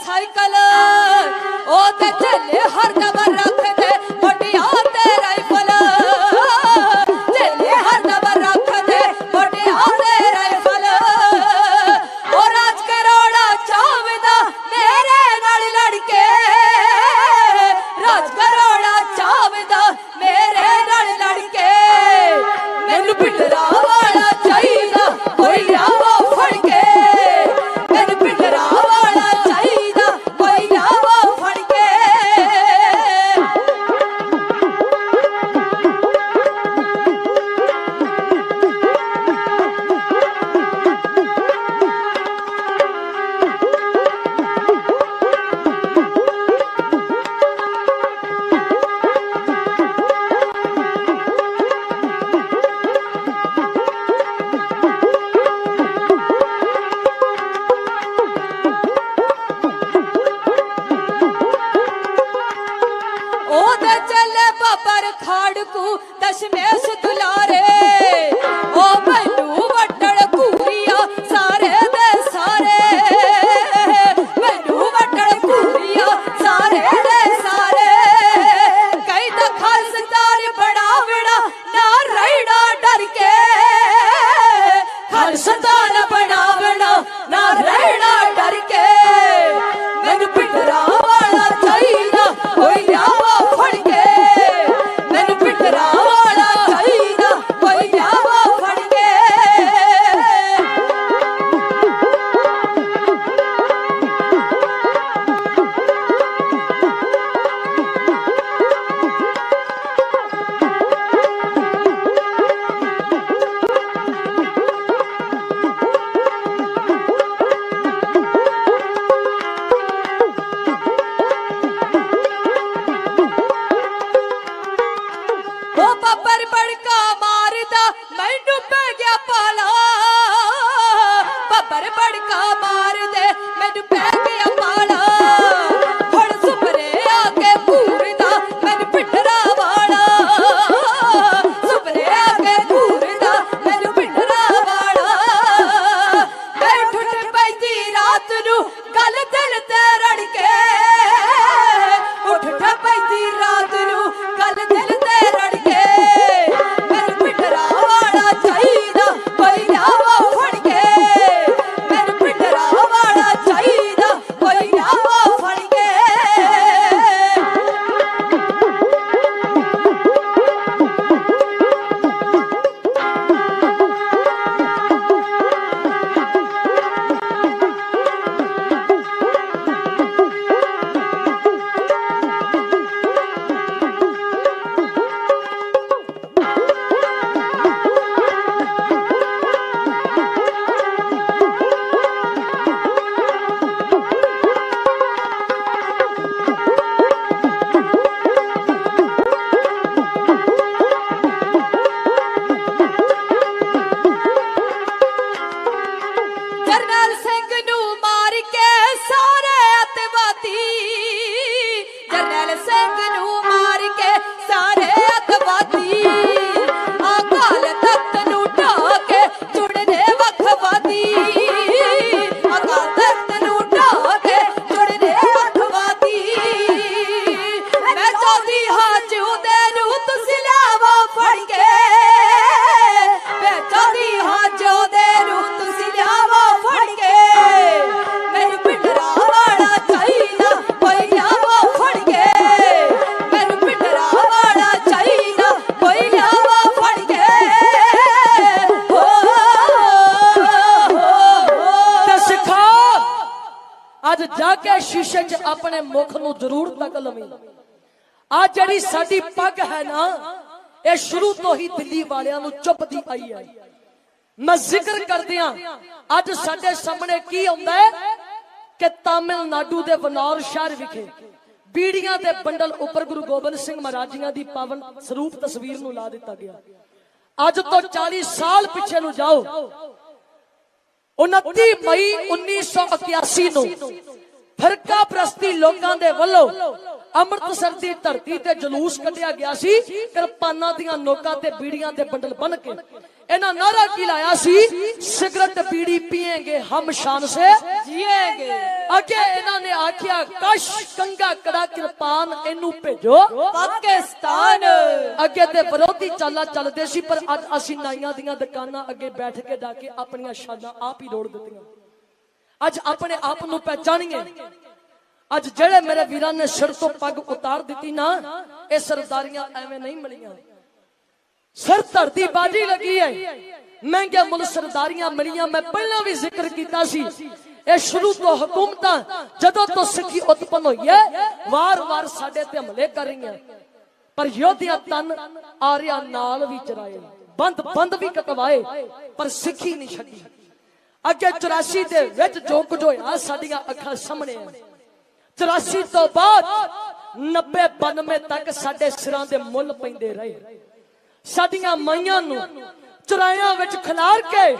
साइकिल ओ ते चले हर नंबर रख दे मोटिया ते राइफल चले हर नंबर रख दे मोटिया ते राइफल ओ राज करोड़ा चावदा मेरे नाल लड़के राज करोड़ा चावदा मेरे नाल लड़के मैनू पिंडरा वाला चाहिदा कोई आवा फड़ के मैनू पिंडरा वाला चाहिदा कोई आवा फड़ के ओदे चले बाबर खाड़कू दशमेश दुलारे ओ मैनू वटड़ कूरिया सारे दे सारे मैनू वटड़ कूरिया सारे दे सारे कई तो खालसदार बनावड़ा ना रहना डर के खालसदार बनावड़ा ना रहना डर के मैनू पिंडरा वाला चाहिदा कोई आवा फड़ के मैनू पिंडरा वाला चाहिदा कोई आवा फड़ के ओ बब्बर बड़का मारदा मैनू पै गया पाला बब्बर बड़का मार दे मैनू पै गया पाला हुण सुपने आके पूरदा मैनू पिंडरा वाला सुपने आके पूरदा मैनू पिंडरा वाला मैं ठुट पैदी रात नू गल दिल ते रड़ के उठ पैदी रात नू गल दिल ते रड़ के मैनू पिंडरा वाला चाहिदा कोई आवा फड़ के मैनू पिंडरा वाला चाहिदा कोई आवा फड़ के जरनैल सिंह नू मार के सारे अतवादी जरनैल सिंह नू मार के सारे अतवादी अकाल तख्त नू ढा के जुड़ने वखवादी अकाल तख्त नू ढा के जुड़ने वखवादी मैं चाहती हां जिउंदे नू तुसीं लियावा फड़ के मैं चाहती हां जिउंदे नू तुसीं लियावा फड़ के मैनू पिंडरा वाला चाहिदा कोई आवा फड़ के मैनू पिंडरा वाला चाहिदा कोई आवा फड़ के हो दस खा अज जाके शीशे च अपने मुख नू जरूर तक लवी आ जड़ी साडी पग है ना ये शुरू तो ही दिल्ली वालियां नू चुभदी आई है मैं जिक्र करदियां अज साडे सामने की आउंदा है कि तमिलनाडु दे वनौर शहर विखे बीड़ियां दे बंडल उपर गुरु गोबिंद सिंह महाराज जी दी पावन स्वरूप तस्वीर नू ला दिता गया अज तो 40 साल पिछे नू जाओ 29 मई 1981 नू फिरका प्रस्ती लोकां दे वल्लों अमृतसर दी धरती ते जलूस कढ़िया गया सी किरपानां दीयां नोकां ते बीड़ियां दे बंडल बन के इन्हों नारा की लाया सी, सिगरेट बीड़ी पिएंगे हम शान से जिएंगे। अगे इन्होंने आखिया कश कंगा कड़ा किरपान इनू भेजो पाकिस्तान। अगे ते विरोधी चाला चलते सी, पर अज असी नाइयां दियां दुकानां अगे बैठ के जाके अपनी शाना आप ही रोड़ दित्तियां। अज अपने आप नू पहचानिए। अज जेड़े मेरे वीरां ने सिर तो पग उतार दी ना, ये सरदारियां एवें नहीं मिलियां। सिर धरती बाजी लगी है, महंगे मुल सरदारियां मिलियां। मैं पहला भी जिक्र किया सी, ये शुरू तो हुकूमतां जदों तो सिक्खी उत्पन्न हुई है, वार वार साडे ते हमले कर रही हैं, पर योद्धियां तन आर्या नाल भी चराए, बंद बंद भी कटवाए, पर सिक्खी नहीं छड्डी। अगे 84 दे विच जो कुछ होया साडियां अखां सामने है। 84 तो बाद 90-92 तक साडे सिरां दे मुੱਲ पैंदे रहे। साडियां माइयां नू चुराइयां विच खिलार के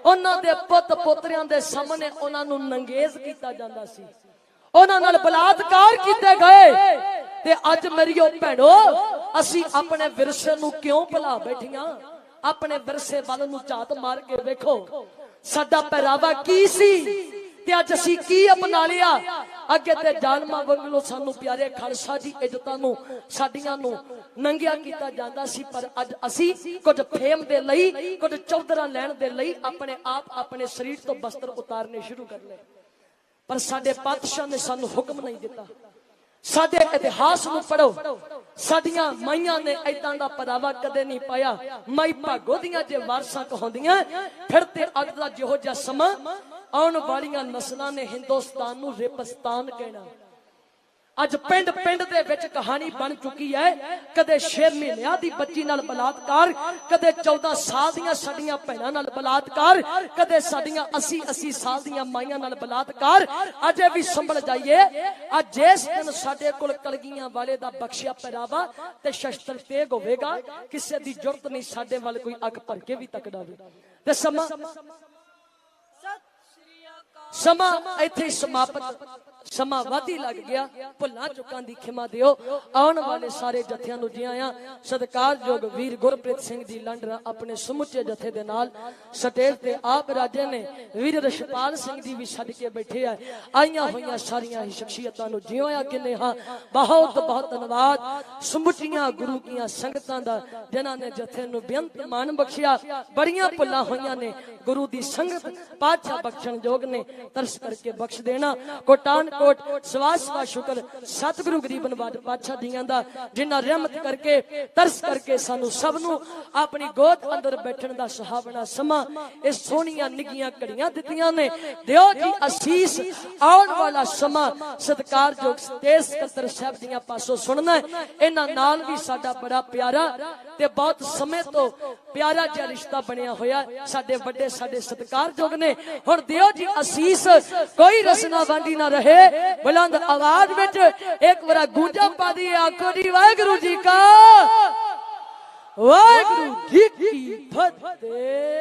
उन्हां दे पुੱਤ पोतरियां दे सामने उन्हां नू नंगेज कीता जांदा सी, उन्हां नाल बलात्कार कीते गए। ते अज मेरियो भैणो, असी अपने विरसे नू क्यों भुला बैठियां? अपने विरसे वाल नू झात मार के वेखो, साडा पहरावा की सी ते अज असी की अपना लिया। अगे ते जालमा वांगू सानू प्यारे खालसा जी इज्जतां नू साडियां नू नंगिया कीता जांदा सी, पर अज असी कुछ फेम दे लई, कुछ चौधरा लैण दे लई अपने आप अपने शरीर तो बस्तर उतारने शुरू कर ले। पर साडे पातशाह ने सानू हुक्म नहीं दिता। साडे इतिहास नू पढ़ो, साडियां माइयां ने इदां दा पहरावा कदे नहीं पाया। माई भागो दियां जे वारसां कहाउंदियां, फिर ते अज दा जिहो जिहा समा आउण वालियां नस्लां ने हिंदुस्तान नू रेपस्तान कहना। अज पिंड पिंड दे विच कहानी बन चुकी है। कदे 6 महीनਿਆਂ दी बच्ची नाल बलात्कार, कदे 14 साल दियां साडियां भैणां नाल बलात्कार, कदे साडियां 80-80 साल दियां माइयां नाल बलात्कार। अजे भी संभल जाइए। अज जिस दिन साडे कोल कलगियां वाले दा बख्शिया पहरावा ते शस्त्र तेग होवेगा, किसे दी जरूरत नहीं साडे वाल कोई अग भर के भी तकदा वे। ते समा इत्थे समाप्त, समा वादी लग गया। भुल्लां चुकां दी खिमा दिओ। आउण वाले सारे जथियां नू जी आयां। सत्कारयोग वीर गुरप्रीत सिंह जी लांडरा अपने समुचे जथे दे नाल स्टेज ते आप राजे ने वीर रशपाल सिंह जी भी छड्ड के बैठे आ। आईयां होईयां सारियां ही शख्सियतां नू जिउया किने हां। बहुत बहुत धन्यवाद समुचियां गुरु कीयां संगतां दा, जिन्हां ने जथे नू बेअंत मान बख्शिया। बड़ियां भुल्लां होईयां ने, गुरु दी संगत पातशाह बख्शण जोग ने तरस करके बख्श देना। कोटान कोट सवास वा शुक्र सतगुरु गरीब नवाज पातशाह दियां दा, जिन्हां रहमत करके तरस करके सानू सब नू अपनी गोद अंदर बैठण दा सुहावना समा इस सोहणियां निगियां घड़ियां दित्तियां ने। दिओ जी असीस। आउण वाला समा सत्कारयोग तेज सकत्तर साहब दियां पासों सुनना है। इन्हां नाल भी साडा बड़ा प्यारा ते बहुत समय तो प्यारा जिहा रिश्ता बनिया होया। साडे वड्डे साडे सत्कारयोग ने। हुण दिओ जी असीस। कोई रसना वांडी ना रहे। बुलंद आवाज विच एक बार गूंजा पा दी। आखो जी वाहिगुरू जी का, वाहिगुरू जी की फतेह।